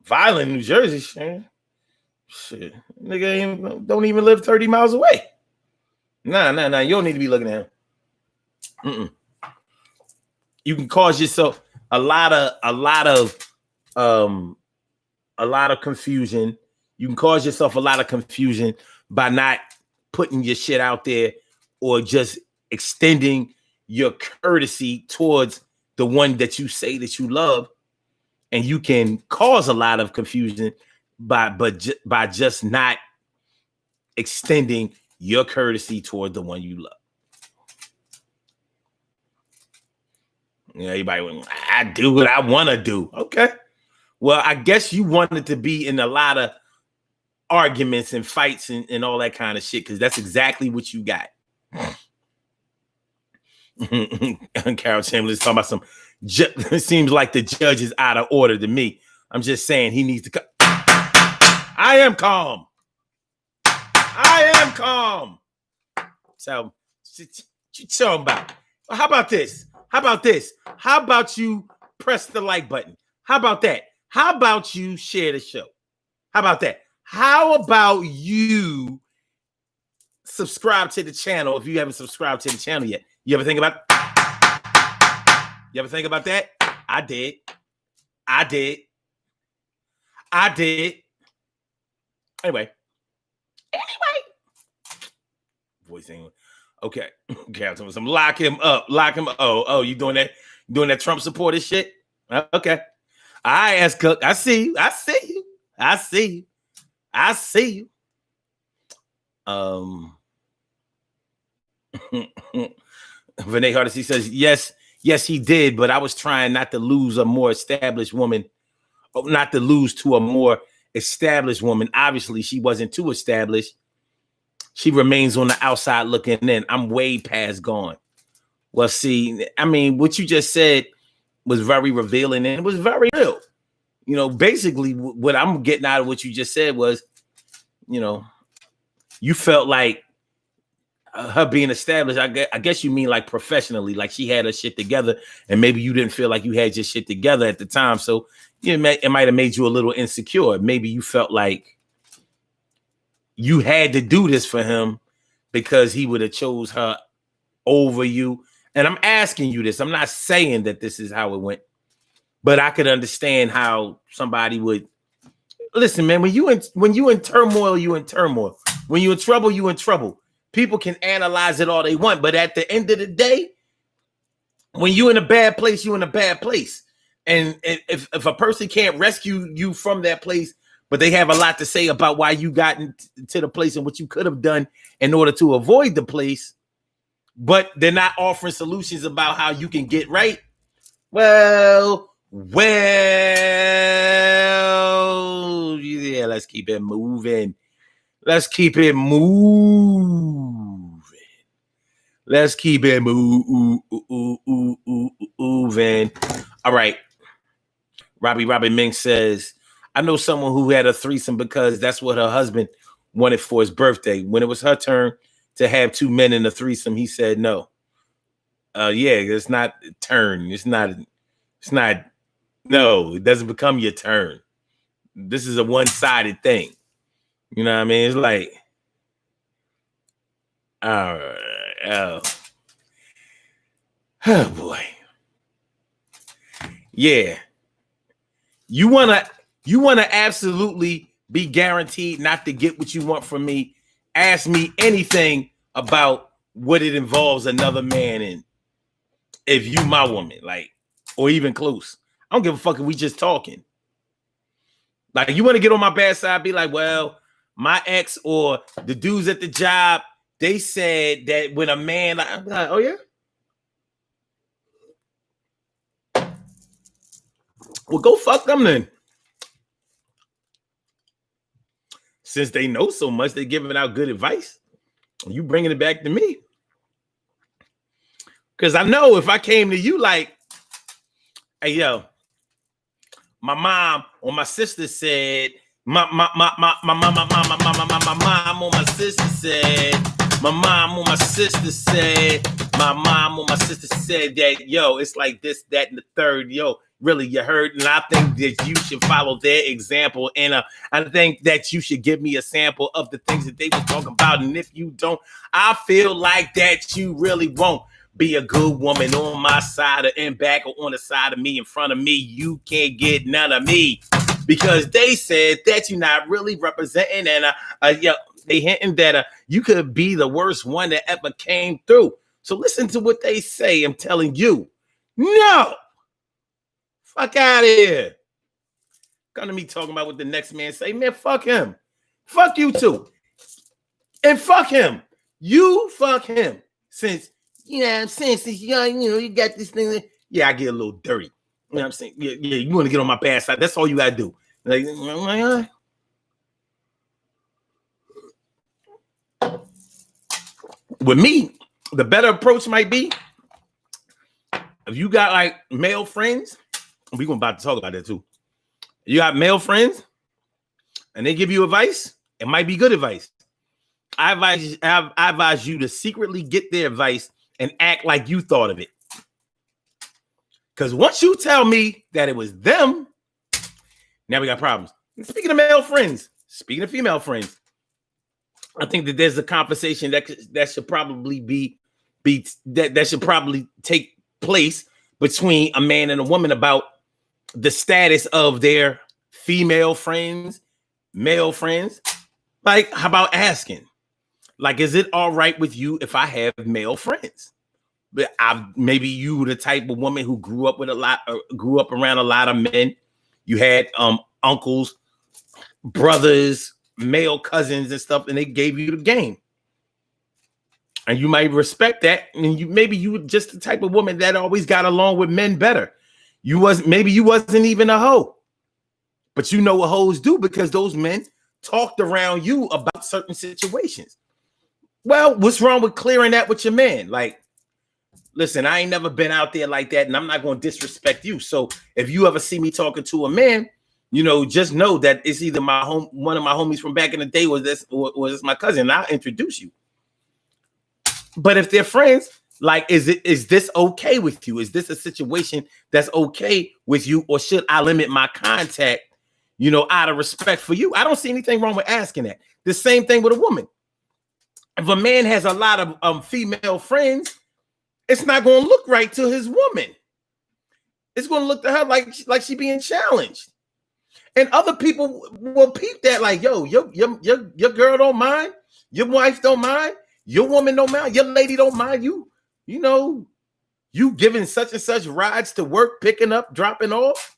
Violent, New Jersey, shit. Nigga don't even live 30 miles away. Nah. You don't need to be looking at him. You can cause yourself a lot of confusion. You can cause yourself a lot of confusion by not putting your shit out there or just extending your courtesy towards the one that you say that you love. And you can cause a lot of confusion by just not extending your courtesy toward the one you love. Everybody, I do what I want to do. Okay. Well, I guess you wanted to be in a lot of arguments and fights and all that kind of shit, because that's exactly what you got. Carol Chamberlain's talking about some. It seems like the judge is out of order to me. I'm just saying he needs to. I am calm. So, what you talking about? How about this? How about you press the like button? How about that? How about you share the show? How about that? How about you subscribe to the channel if you haven't subscribed to the channel yet? You ever think about that? I did. Anyway. Voice ain't okay. Captain, some lock him up. Oh, you doing that? Doing that Trump supporter shit? Okay. I ask Cook. I see you. Renee Hardesty says, yes, he did, but I was trying not to lose to a more established woman. Obviously, she wasn't too established. She remains on the outside looking in. I'm way past gone. Well, see, I mean, what you just said was very revealing and it was very real. Basically, what I'm getting out of what you just said was, you felt like her being established. I guess you mean like professionally, like she had her shit together, and maybe you didn't feel like you had your shit together at the time. So it might have made you a little insecure. Maybe you felt like you had to do this for him because he would have chose her over you. And I'm asking you this. I'm not saying that this is how it went, but I could understand how somebody would listen, man. When you in turmoil, you in turmoil. When you in trouble, you in trouble. People can analyze it all they want, but at the end of the day, when you in a bad place, you in a bad place. And if a person can't rescue you from that place, but they have a lot to say about why you got into the place and what you could have done in order to avoid the place, but they're not offering solutions about how you can get right. Well, yeah, let's keep it moving. Let's keep it moving. All right. Robbie Ming says, I know someone who had a threesome because that's what her husband wanted for his birthday. When it was her turn to have two men in a threesome, he said no. Yeah, it's not a turn. It's not. No, it doesn't become your turn. This is a one-sided thing. You know what I mean? It's like, oh boy. Yeah. You wanna absolutely be guaranteed not to get what you want from me. Ask me anything about what it involves another man in. If you my woman, like, or even close. I don't give a fuck if we just talking. Like, you want to get on my bad side, be like, well, my ex or the dudes at the job, they said that when a man, I'm like, oh yeah? Well, go fuck them then. since they know so much, they're giving out good advice. You bringing it back to me. Because I know if I came to you like, hey, yo, my mom or my sister said, my mom or my sister said, my mom or my sister said, my mom or my sister said that, yo, it's like this, that, and the third, yo, really, you heard, and I think that you should follow their example, and I think that you should give me a sample of the things that they were talking about, and if you don't, I feel like that you really won't be a good woman on my side or in back or on the side of me, in front of me. You can't get none of me because they said that you're not really representing, and they hinting that you could be the worst one that ever came through. So listen to what they say. I'm telling you, no, fuck out of here. Come to me talking about what the next man say, man. Fuck him, fuck you too, and fuck him. You fuck him since. You know what I'm saying? Since young, you got this thing. Yeah, I get a little dirty. You know what I'm saying? Yeah, you want to get on my bad side. That's all you got to do. Like, with me, the better approach might be if you got like male friends, we're going about to talk about that too. You got male friends and they give you advice. It might be good advice. I advise you to secretly get their advice and act like you thought of it. Because once you tell me that it was them, now we got problems. And speaking of male friends, speaking of female friends, I think that there's a conversation that should probably that should probably take place between a man and a woman about the status of their female friends, male friends. Like, how about asking? Like, is it all right with you if I have male friends? But maybe you were the type of woman who grew up around a lot of men. You had uncles, brothers, male cousins and stuff, and they gave you the game. And you might respect that. And maybe you were just the type of woman that always got along with men better. Maybe you wasn't even a hoe. But you know what hoes do because those men talked around you about certain situations. Well, what's wrong with clearing that with your man? Like, listen, I ain't never been out there like that, and I'm not going to disrespect you. So if you ever see me talking to a man, just know that it's either one of my homies from back in the day, or this my cousin, and I'll introduce you. But if they're friends, like, is this okay with you? Is this a situation that's okay with you, or should I limit my contact, out of respect for you? I don't see anything wrong with asking that. The same thing with a woman. If a man has a lot of female friends, it's not going to look right to his woman. It's going to look to her like she being challenged. And other people will peep that like, yo, your girl don't mind. Your wife don't mind. Your woman don't mind. Your lady don't mind. You giving such and such rides to work, picking up, dropping off.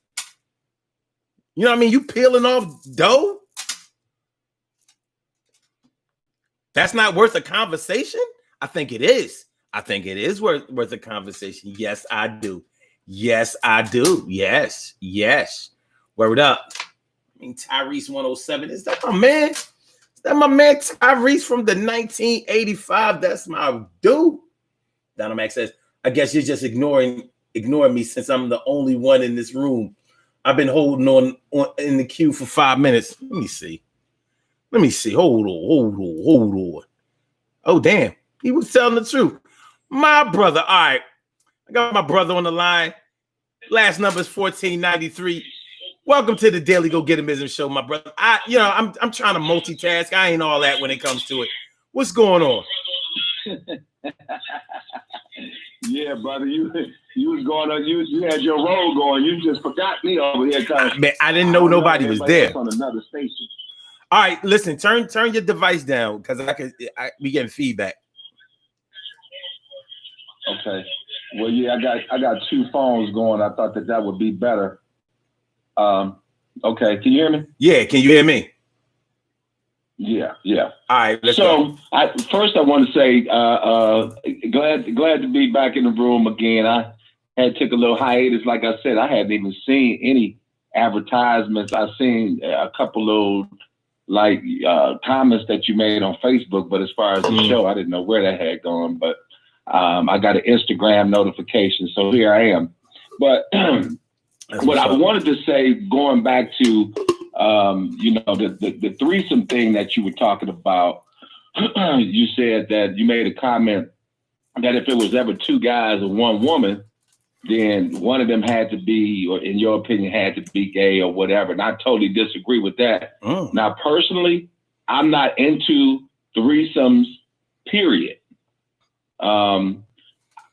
You know what I mean? You peeling off dough. That's not worth a conversation? I think it is. I think it is worth a conversation. Yes, I do. Yes, I do. Yes. Word up. I mean, Tyrese 107. Is that my man? Is that my man Tyrese from the 1985? That's my dude. Donald Mack says, I guess you're just ignoring me since I'm the only one in this room. I've been holding on in the queue for 5 minutes. Let me see. Hold on. Oh, damn. He was telling the truth. My brother. All right. I got my brother on the line. Last number is 1493. Welcome to the Daily Go Get 'Emism show, my brother. I'm trying to multitask. I ain't all that when it comes to it. What's going on? Yeah, brother. You was going on. You had your role going. You just forgot me over here. Man, I didn't know nobody was there. On another station. All right, listen. Turn your device down because we getting feedback. Okay. Well, yeah, I got two phones going. I thought that would be better. Okay. Can you hear me? Yeah. Can you hear me? Yeah. All right. Let's go. First, I want to say, glad to be back in the room again. I had took a little hiatus. Like I said, I hadn't even seen any advertisements. I've seen a couple of comments that you made on Facebook, but as far as the show, I didn't know where that had gone. But I got an Instagram notification, so here I am. But what I wanted to say, going back to the threesome thing that you were talking about, you said that you made a comment that if it was ever two guys and one woman, then one of them had to be, or in your opinion, had to be gay or whatever. And I totally disagree with that. Now, personally, I'm not into threesomes, period. I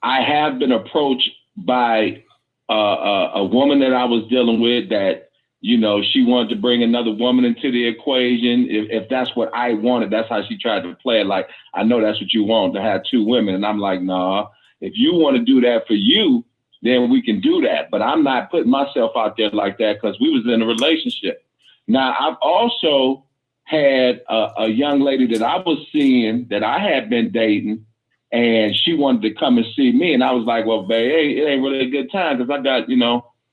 have been approached by a woman that I was dealing with that, she wanted to bring another woman into the equation. If that's what I wanted, that's how she tried to play it. Like, I know that's what you want, to have two women. And I'm like, nah, if you want to do that for you, then we can do that. But I'm not putting myself out there like that because we was in a relationship. Now, I've also had a young lady that I was seeing that I had been dating, and she wanted to come and see me. And I was like, well, babe, it ain't really a good time because I got,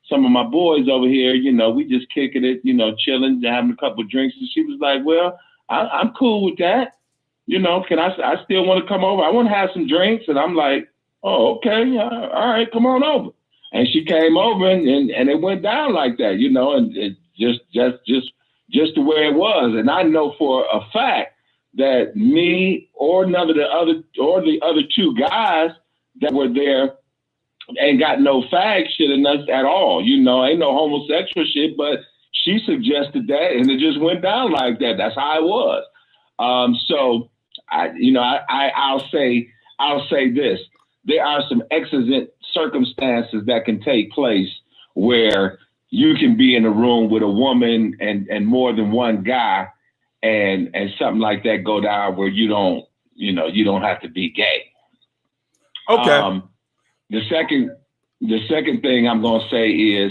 some of my boys over here, we just kicking it, chilling, having a couple of drinks. And she was like, well, I'm cool with that. Can I still want to come over? I want to have some drinks. And I'm like, oh, okay. All right, come on over. And she came over and it went down like that, and it just the way it was. And I know for a fact that me or the other two guys that were there ain't got no fag shit in us at all. Ain't no homosexual shit, but she suggested that and it just went down like that. That's how it was. So I'll say this. There are some exigent circumstances that can take place where you can be in a room with a woman and more than one guy and something like that go down where you don't have to be gay. Okay. The second thing I'm going to say is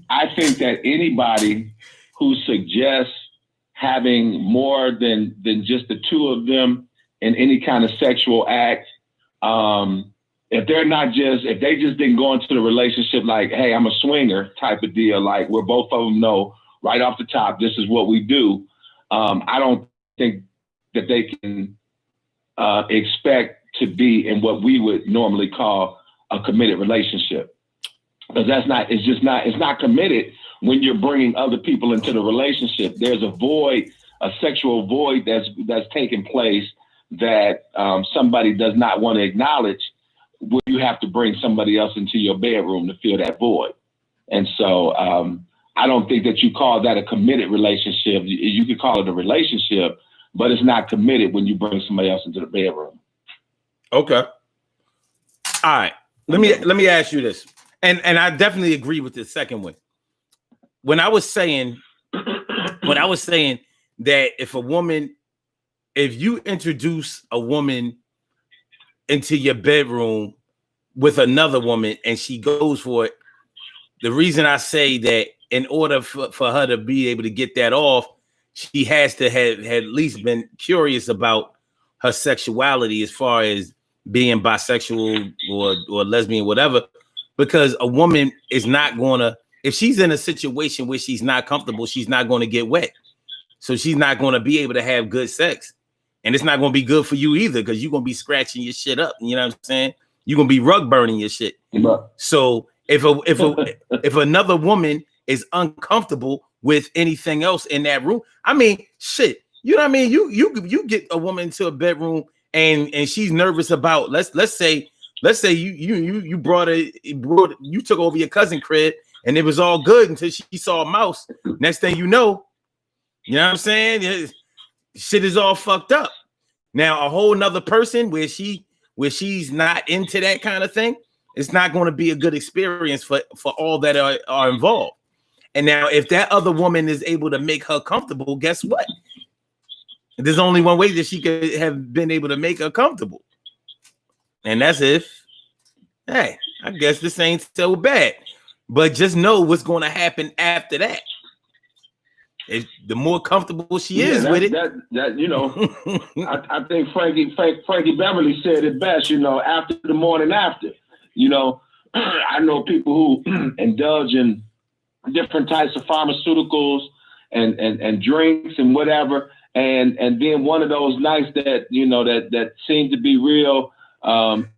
I think that anybody who suggests having more than just the two of them in any kind of sexual act, if they just didn't go into the relationship like, hey, I'm a swinger type of deal, like where both of them know right off the top, this is what we do. I don't think that they can expect to be in what we would normally call a committed relationship, because it's not committed when you're bringing other people into the relationship. There's a sexual void that's taking place that somebody does not want to acknowledge, where you have to bring somebody else into your bedroom to fill that void. And so I don't think that you call that a committed relationship. You could call it a relationship, but it's not committed when you bring somebody else into the bedroom. Okay. All right. Let me ask you this. And I definitely agree with the second one. When I was saying that if you introduce a woman into your bedroom with another woman and she goes for it, the reason I say that in order for her to be able to get that off, she has to have at least been curious about her sexuality as far as being bisexual or lesbian, whatever, because a woman is not going to, if she's in a situation where she's not comfortable, she's not going to get wet. So she's not going to be able to have good sex. And it's not going to be good for you either, because you're going to be scratching your shit up. You know what I'm saying? You're going to be rug burning your shit. So if another woman is uncomfortable with anything else in that room, I mean, shit, you know what I mean? You get a woman into a bedroom and she's nervous about, let's say you you took over your cousin crib and it was all good until she saw a mouse. Next thing you know what I'm saying? Shit is all fucked up. Now a whole nother person where she's not into that kind of thing, it's not going to be a good experience for all that are involved. And now if that other woman is able to make her comfortable, guess what? There's only one way that she could have been able to make her comfortable. And that's if, hey, I guess this ain't so bad. But just know what's going to happen after that. The more comfortable she is with it. I think Frankie Beverly said it best, after the morning after. I know people who indulge in different types of pharmaceuticals and drinks and whatever. And then one of those nights that, that seemed to be real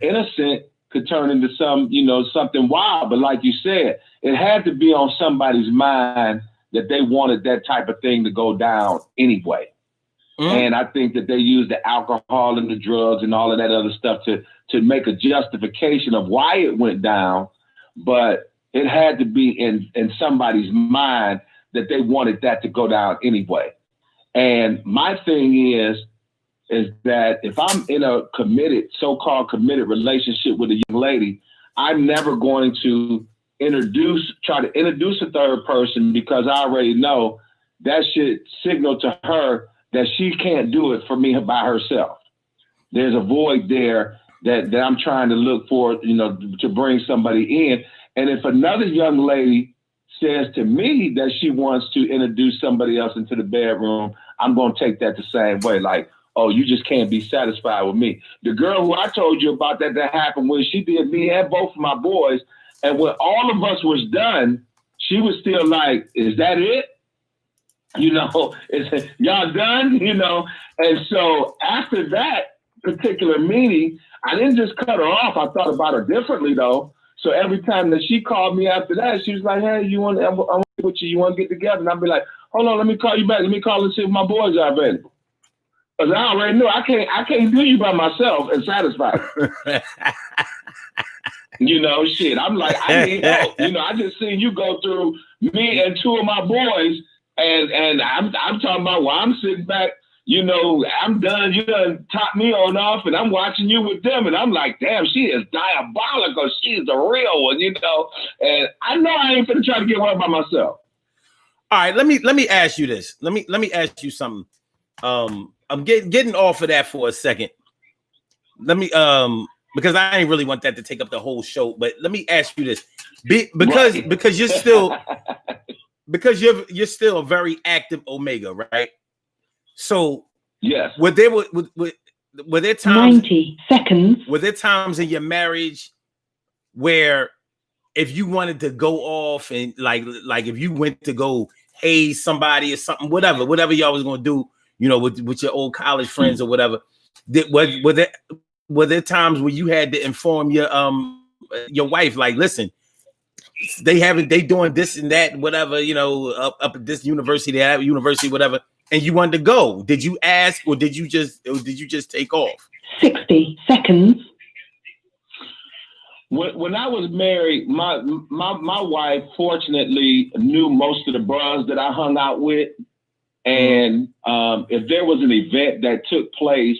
innocent could turn into something wild. But like you said, it had to be on somebody's mind that they wanted that type of thing to go down anyway. And I think that they used the alcohol and the drugs and all of that other stuff to make a justification of why it went down. But it had to be in somebody's mind that they wanted that to go down anyway. And my thing is that if I'm in a so-called committed relationship with a young lady, I'm never going to try to introduce a third person, because I already know that should signal to her that she can't do it for me by herself. There's a void there that I'm trying to look for, to bring somebody in. And if another young lady says to me that she wants to introduce somebody else into the bedroom, I'm going to take that the same way. Like, oh, you just can't be satisfied with me. The girl who I told you about that happened when she did me and both of my boys. And when all of us was done, she was still like, is that it? Is y'all done? And so after that particular meeting, I didn't just cut her off. I thought about her differently though. So every time that she called me after that, she was like, hey, I want to with you. You want to get together? And I'd be like, hold on, let me call you back. Let me call and see if my boys are available. Because I already knew I can't do you by myself and satisfy you. Shit. I'm like, I need help. I just seen you go through me and two of my boys, and I'm talking about while I'm sitting back, I'm done. You done top me on off, and I'm watching you with them, and I'm like, damn, she is diabolical. She is the real one, And I know I ain't gonna try to get her by myself. All right, let me ask you this. Let me ask you something. I'm getting off of that for a second. Let me because I ain't really want that to take up the whole show, but let me ask you this. Because you're still you're still a very active Omega, right? So yes. Were there times 90 seconds? Were there times in your marriage where if you wanted to go off and like if you went to go haze somebody or something, whatever y'all was gonna do, with your old college friends or whatever, were there times where you had to inform your wife, like, listen, they doing this and that, whatever, up at this university, that university, whatever, and you wanted to go? Did you ask, or did you just take off? 60 seconds. When I was married, my wife fortunately knew most of the bros that I hung out with, and if there was an event that took place,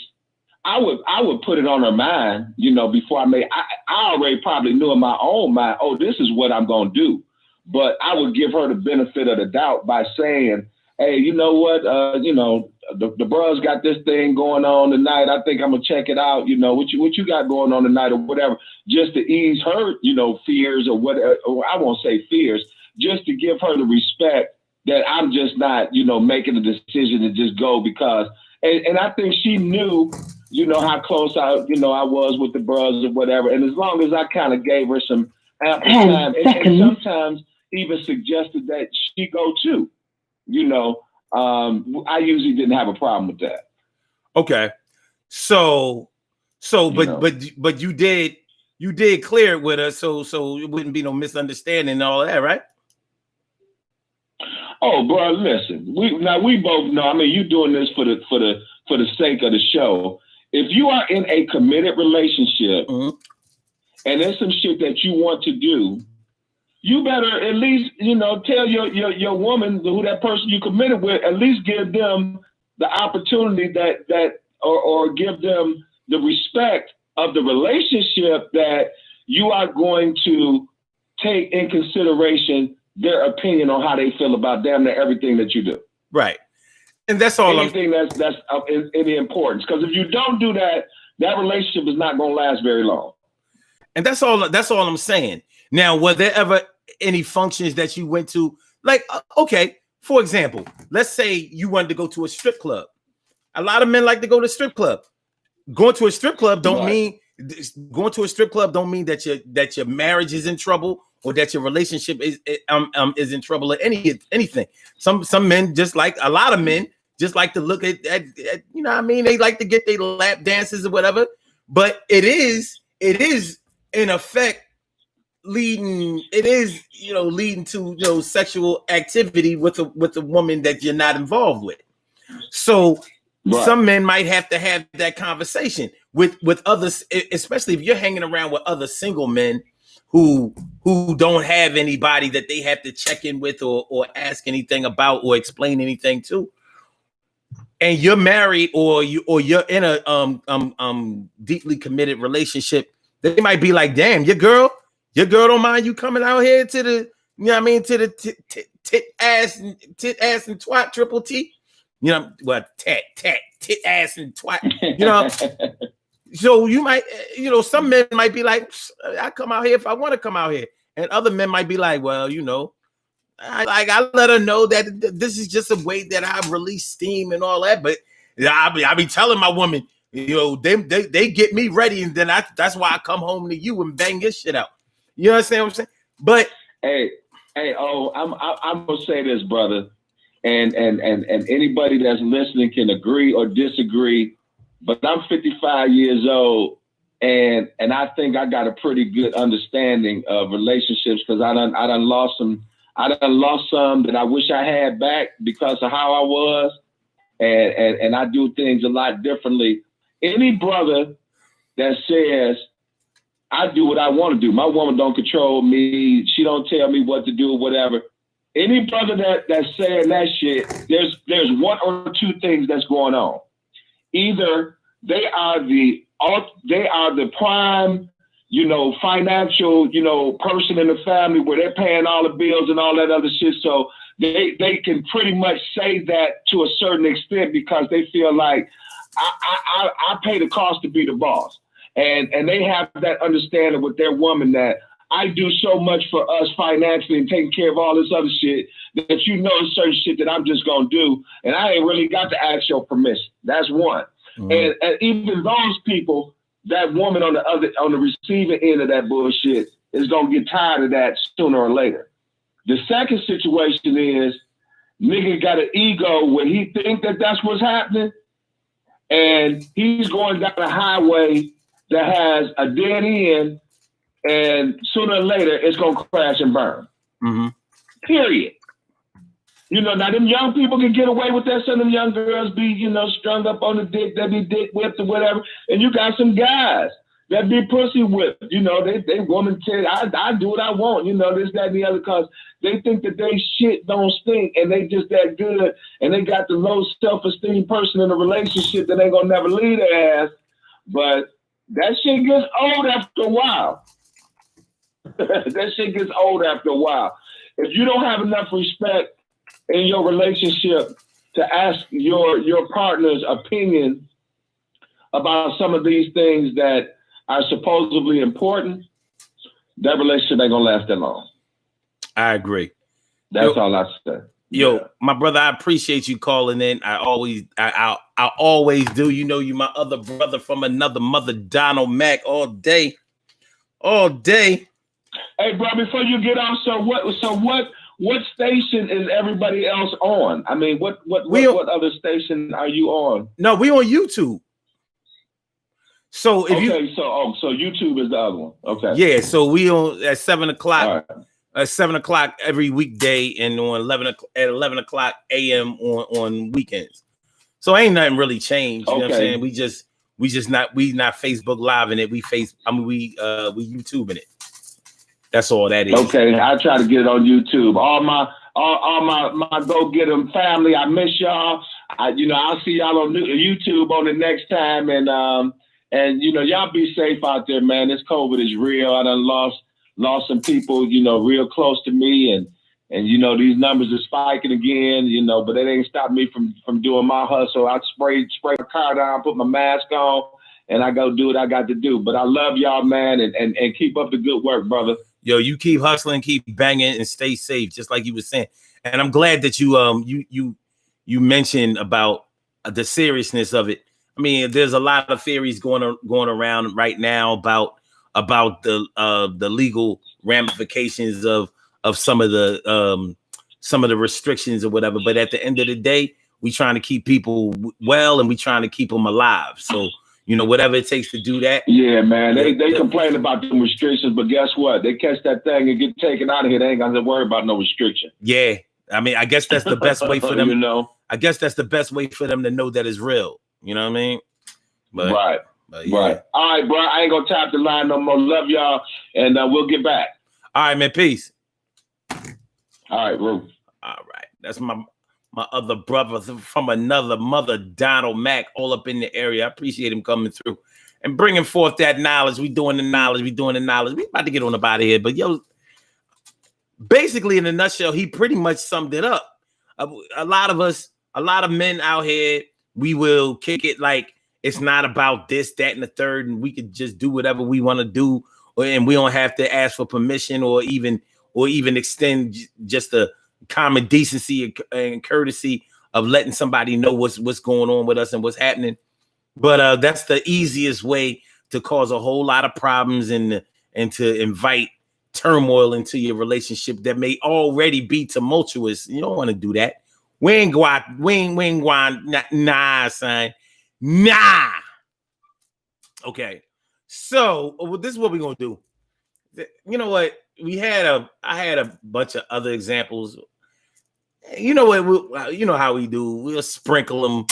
I would put it on her mind, before I already probably knew in my own mind, oh, this is what I'm gonna do, but I would give her the benefit of the doubt by saying, hey, you know what, the bros got this thing going on tonight. I think I'm gonna check it out. What you got going on tonight or whatever, just to ease her, fears or whatever. Or I won't say fears, just to give her the respect that I'm just not, making a decision to just go because. And I think she knew, how close I was with the bros or whatever. And as long as I kind of gave her some ample time, and sometimes even suggested that she go too. I usually didn't have a problem with that. Okay. But you did clear it with her, so it wouldn't be no misunderstanding and all that, right? Oh, bro, listen. We both know. I mean, you doing this for the sake of the show. If you are in a committed relationship and there's some shit that you want to do, you better at least, tell your woman, who that person you committed with, at least give them the opportunity or give them the respect of the relationship that you are going to take in consideration their opinion on how they feel about damn near everything that you do. Right. And that's all. Anything that's of any importance. Because if you don't do that, that relationship is not going to last very long. And that's all I'm saying. Now, were there ever any functions that you went to? Like, okay, for example, let's say you wanted to go to a strip club. A lot of men like to go to a strip club. Going to a strip club don't mean that your marriage is in trouble or that your relationship is in trouble or anything. Some men, just like a lot of men, just like to look at you know what I mean? They like to get their lap dances or whatever. But it is in effect leading to sexual activity with a woman that you're not involved with. So some men might have to have that conversation with others, especially if you're hanging around with other single men who don't have anybody that they have to check in with or ask anything about or explain anything to. And you're married or you're in a deeply committed relationship, they might be like, damn, your girl don't mind you coming out here to the, you know what I mean, to the tit ass and twat triple T. You know what? Tit ass and twat. You know, so you might, some men might be like, I come out here if I want to come out here, and other men might be like, well, I let her know that this is just a way that I release steam and all that. But I be telling my woman, they get me ready, and then that's why I come home to you and bang your shit out. You understand what I'm saying? But hey, I'm gonna say this, brother. And anybody that's listening can agree or disagree, but I'm 55 years old, and I think I got a pretty good understanding of relationships because I done lost some that I wish I had back because of how I was, and I do things a lot differently. Any brother that says I do what I want to do, my woman don't control me, she don't tell me what to do or whatever. Any brother that's saying that shit, there's one or two things that's going on. Either they are the prime, financial, person in the family where they're paying all the bills and all that other shit. So they can pretty much say that to a certain extent because they feel like I pay the cost to be the boss. And they have that understanding with their woman that I do so much for us financially and taking care of all this other shit that there's certain shit that I'm just gonna do, and I ain't really got to ask your permission. That's one. Mm-hmm. And even those people, that woman on the receiving end of that bullshit is gonna get tired of that sooner or later. The second situation is nigga got an ego where he think that that's what's happening, and he's going down a highway that has a dead end. And sooner or later, it's going to crash and burn. Mm-hmm. Period. Now them young people can get away with that. Some of them young girls be, strung up on the dick, they be dick whipped or whatever. And you got some guys that be pussy whipped. They woman tell I do what I want, this, that, and the other, because they think that they shit don't stink and they just that good. And they got the low self-esteem person in a relationship that ain't going to never leave their ass. But that shit gets old after a while. That shit gets old after a while. If you don't have enough respect in your relationship to ask your partner's opinion about some of these things that are supposedly important, that relationship ain't gonna last that long. I agree. That's all I say. My brother, I appreciate you calling in. I always do. You my other brother from another mother, Donald Mack, all day. Hey, bro, before you get off, so what station is everybody else on? I mean, what other station are you on? No, we on YouTube. So if so YouTube is the other one. Okay. Yeah, so we on at 7 o'clock. Right. At 7 o'clock every weekday and on 11 o'clock a.m. on weekends. So ain't nothing really changed. You know what I'm saying? We not Facebook Live in it. We YouTubing it. That's all that is. Okay, I try to get it on YouTube. All my go get 'em family. I miss y'all. I'll see y'all on YouTube on the next time. And y'all be safe out there, man. This COVID is real. I done lost some people, real close to me, and these numbers are spiking again, but it ain't stopped me from doing my hustle. I spray the car down, put my mask on, and I go do what I got to do. But I love y'all, man, and keep up the good work, brother. Yo, you keep hustling, keep banging, and stay safe, just like you were saying. And I'm glad that you mentioned about the seriousness of it. I mean, there's a lot of theories going around right now about the legal ramifications of some of the restrictions or whatever. But at the end of the day, we trying to keep people well and we trying to keep them alive. So, you know, whatever it takes to do that. Yeah, man. They complain about the restrictions, but guess what? They catch that thing and get taken out of here. They ain't got to worry about no restriction. Yeah. I mean, I guess that's the best way for them. You know? I guess that's the best way for them to know that it's real. You know what I mean? But, right. Yeah. Right. All right, bro. I ain't going to tap the line no more. Love y'all. And we'll get back. All right, man. Peace. All right, bro. All right. That's my other brother from another mother, Donald Mack, all up in the area. I appreciate him coming through and bringing forth that knowledge. We doing the knowledge. We about to get on about it here. But, yo, basically, in a nutshell, he pretty much summed it up. A lot of men out here, we will kick it like it's not about this, that, and the third, and we could just do whatever we want to do, and we don't have to ask for permission or even extend just a common decency and courtesy of letting somebody know what's going on with us and what's happening. But that's the easiest way to cause a whole lot of problems and to invite turmoil into your relationship that may already be tumultuous. You don't want to do that. We ain't go out, nah, son. Nah. Okay. So this is what we're gonna do. You know what? I had a bunch of other examples. You know what? You know how we do. We'll sprinkle them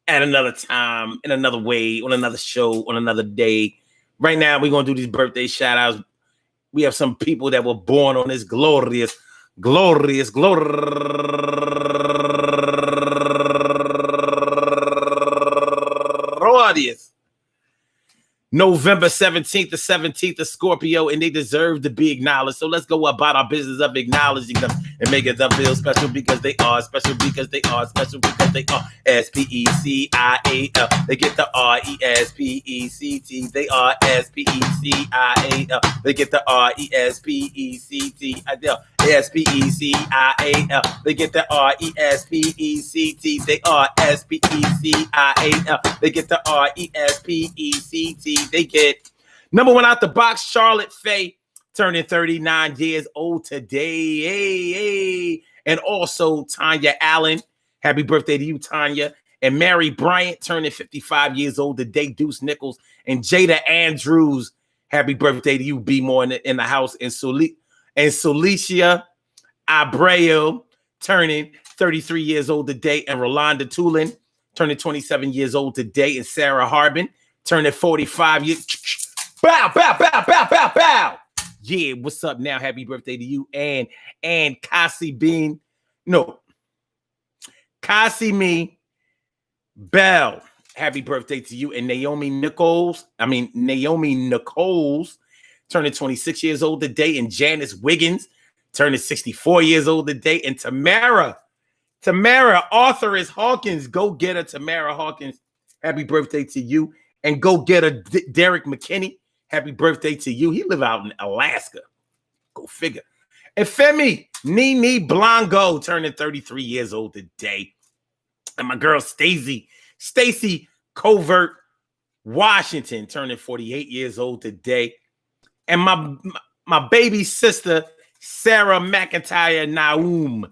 at another time, in another way, on another show, on another day. Right now, we're gonna do these birthday shout outs. We have some people that were born on this glorious November 17th to 17th of Scorpio, and they deserve to be acknowledged. So let's go about our business of acknowledging them and making them feel special because they are special because they are special because they are S-P-E-C-I-A-L. They get the R-E-S-P-E-C-T. They are S-P-E-C-I-A-L. They get the R-E-S-P-E-C-T. S-P-E-C-I-A-L. They get the R-E-S-P-E-C-T. They are S-P-E-C-I-A-L. They get the R-E-S-P-E-C-T. They get number one out the box, Charlotte Faye, turning 39 years old today. Hey. And also Tanya Allen. Happy birthday to you, Tanya. And Mary Bryant, turning 55 years old today. Deuce Nichols. And Jada Andrews. Happy birthday to you, B more in the house. And Solicia Abreu, turning 33 years old today. And Rolanda Tulin, turning 27 years old today. And Sarah Harbin, turning 45 years. Bow, bow, bow, bow, bow, bow. Yeah, what's up now? Happy birthday to you. And Cassie Bell. Happy birthday to you. And Naomi Nichols, turning 26 years old today. And Janice Wiggins, turning 64 years old today. And Tamara, authoress Hawkins, go get her, Tamara Hawkins. Happy birthday to you. And go get her, Derek McKinney. Happy birthday to you. He live out in Alaska. Go figure. And Femi Nini Blanco, turning 33 years old today. And my girl Stacy Covert Washington, turning 48 years old today. And my baby sister, Sarah McIntyre Naum.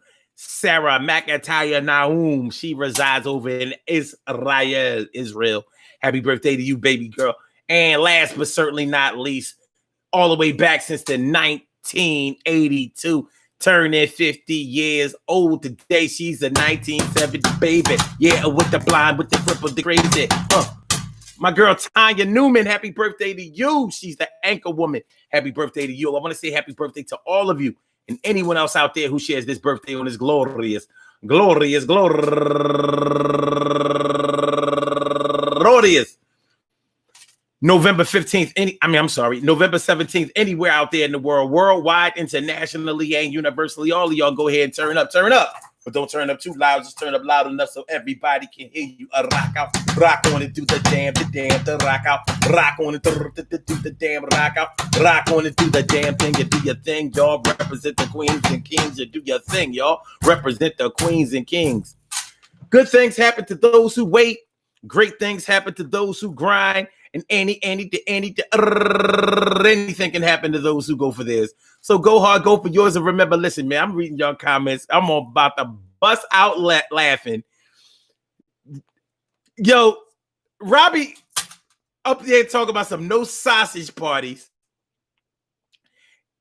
She resides over in Israel. Happy birthday to you, baby girl. And last but certainly not least, all the way back since the 1982, turning 50 years old today. She's a 1970 baby. Yeah, with the blind, with the cripple, the crazy. My girl Tanya Newman, happy birthday to you. She's the anchor woman. Happy birthday to you. I want to say happy birthday to all of you and anyone else out there who shares this birthday on this glorious November 15th, November 17th, anywhere out there in the world, worldwide, internationally, and universally. All of y'all go ahead and turn up. But don't turn up too loud. Just turn up loud enough so everybody can hear you. Rock out, rock on it, do the damn, the rock out. Rock on it, do the damn, rock out. Rock on it, do the damn thing. You do your thing, y'all. Represent the queens and kings. You do your thing, y'all. Represent the queens and kings. Good things happen to those who wait. Great things happen to those who grind. And anything can happen to those who go for theirs. So go hard, go for yours. And remember, listen, man, I'm reading your comments. I'm about to bust out laughing. Yo, Robbie up there talking about some no sausage parties.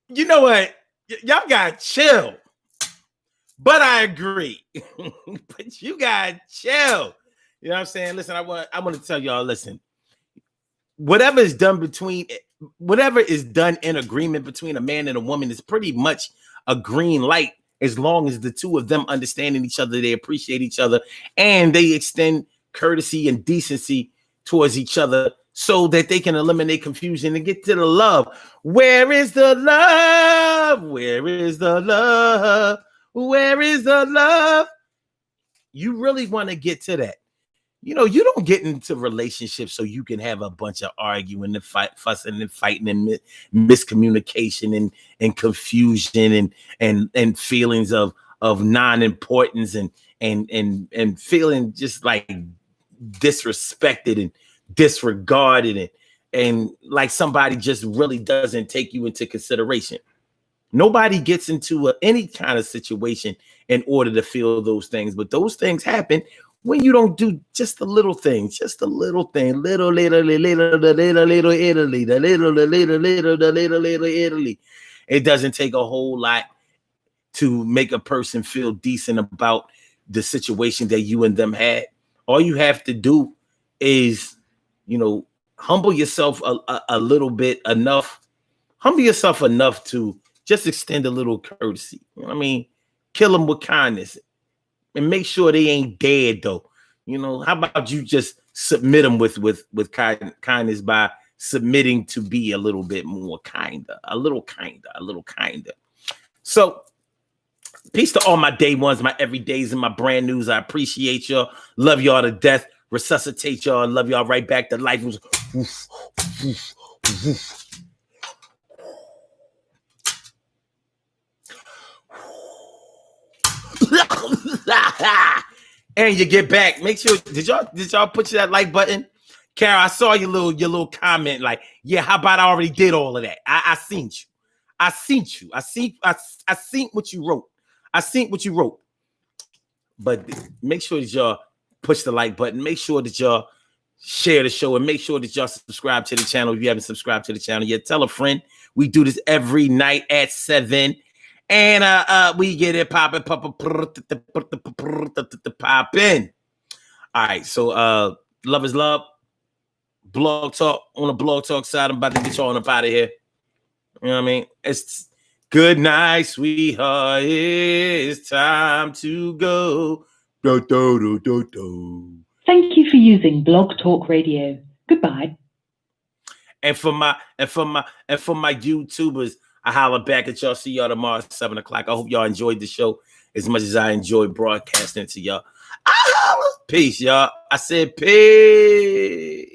You know what? Y'all gotta chill. But I agree. But you gotta chill. You know what I'm saying? Listen, I want to tell y'all, listen, whatever is done in agreement between a man and a woman is pretty much a green light, as long as the two of them understanding each other, they appreciate each other, and they extend courtesy and decency towards each other so that they can eliminate confusion and get to the love. Where is the love? Where is the love? Where is the love? You really want to get to that. You know, you don't get into relationships so you can have a bunch of arguing and fussing and fighting and miscommunication and confusion and feelings of non-importance and feeling just like disrespected and disregarded and like somebody just really doesn't take you into consideration. Nobody gets into any kind of situation in order to feel those things, but those things happen when you don't do just the little things, just a little thing, little Italy. It doesn't take a whole lot to make a person feel decent about the situation that you and them had. All you have to do is, you know, humble yourself a little bit enough to just extend a little courtesy. You know what I mean? Kill them with kindness. And make sure they ain't dead, though. You know, how about you just submit them with kindness by submitting to be a little bit more kinder, a little kinder. So, peace to all my day ones, my everydays, and my brand news. I appreciate y'all. Love y'all to death. Resuscitate y'all. Love y'all right back to life. And you get back. Make sure did y'all put that like button? Carol, I saw your little comment like, yeah, how about I already did all of that? I seen you. I seen what you wrote. I seen what you wrote. But make sure that y'all push the like button. Make sure that y'all share the show and make sure that y'all subscribe to the channel if you haven't subscribed to the channel yet. Tell a friend. We do this every night at 7. And we get it popping. All right, so love is love. Blog talk on the blog talk side. I'm about to get y'all up out of here. You know what I mean? It's good night, sweetheart. It's time to go. Thank you for using Blog Talk Radio. Goodbye. And for my YouTubers, I holler back at y'all. See y'all tomorrow at 7 o'clock. I hope y'all enjoyed the show as much as I enjoyed broadcasting to y'all. Peace, y'all. I said peace.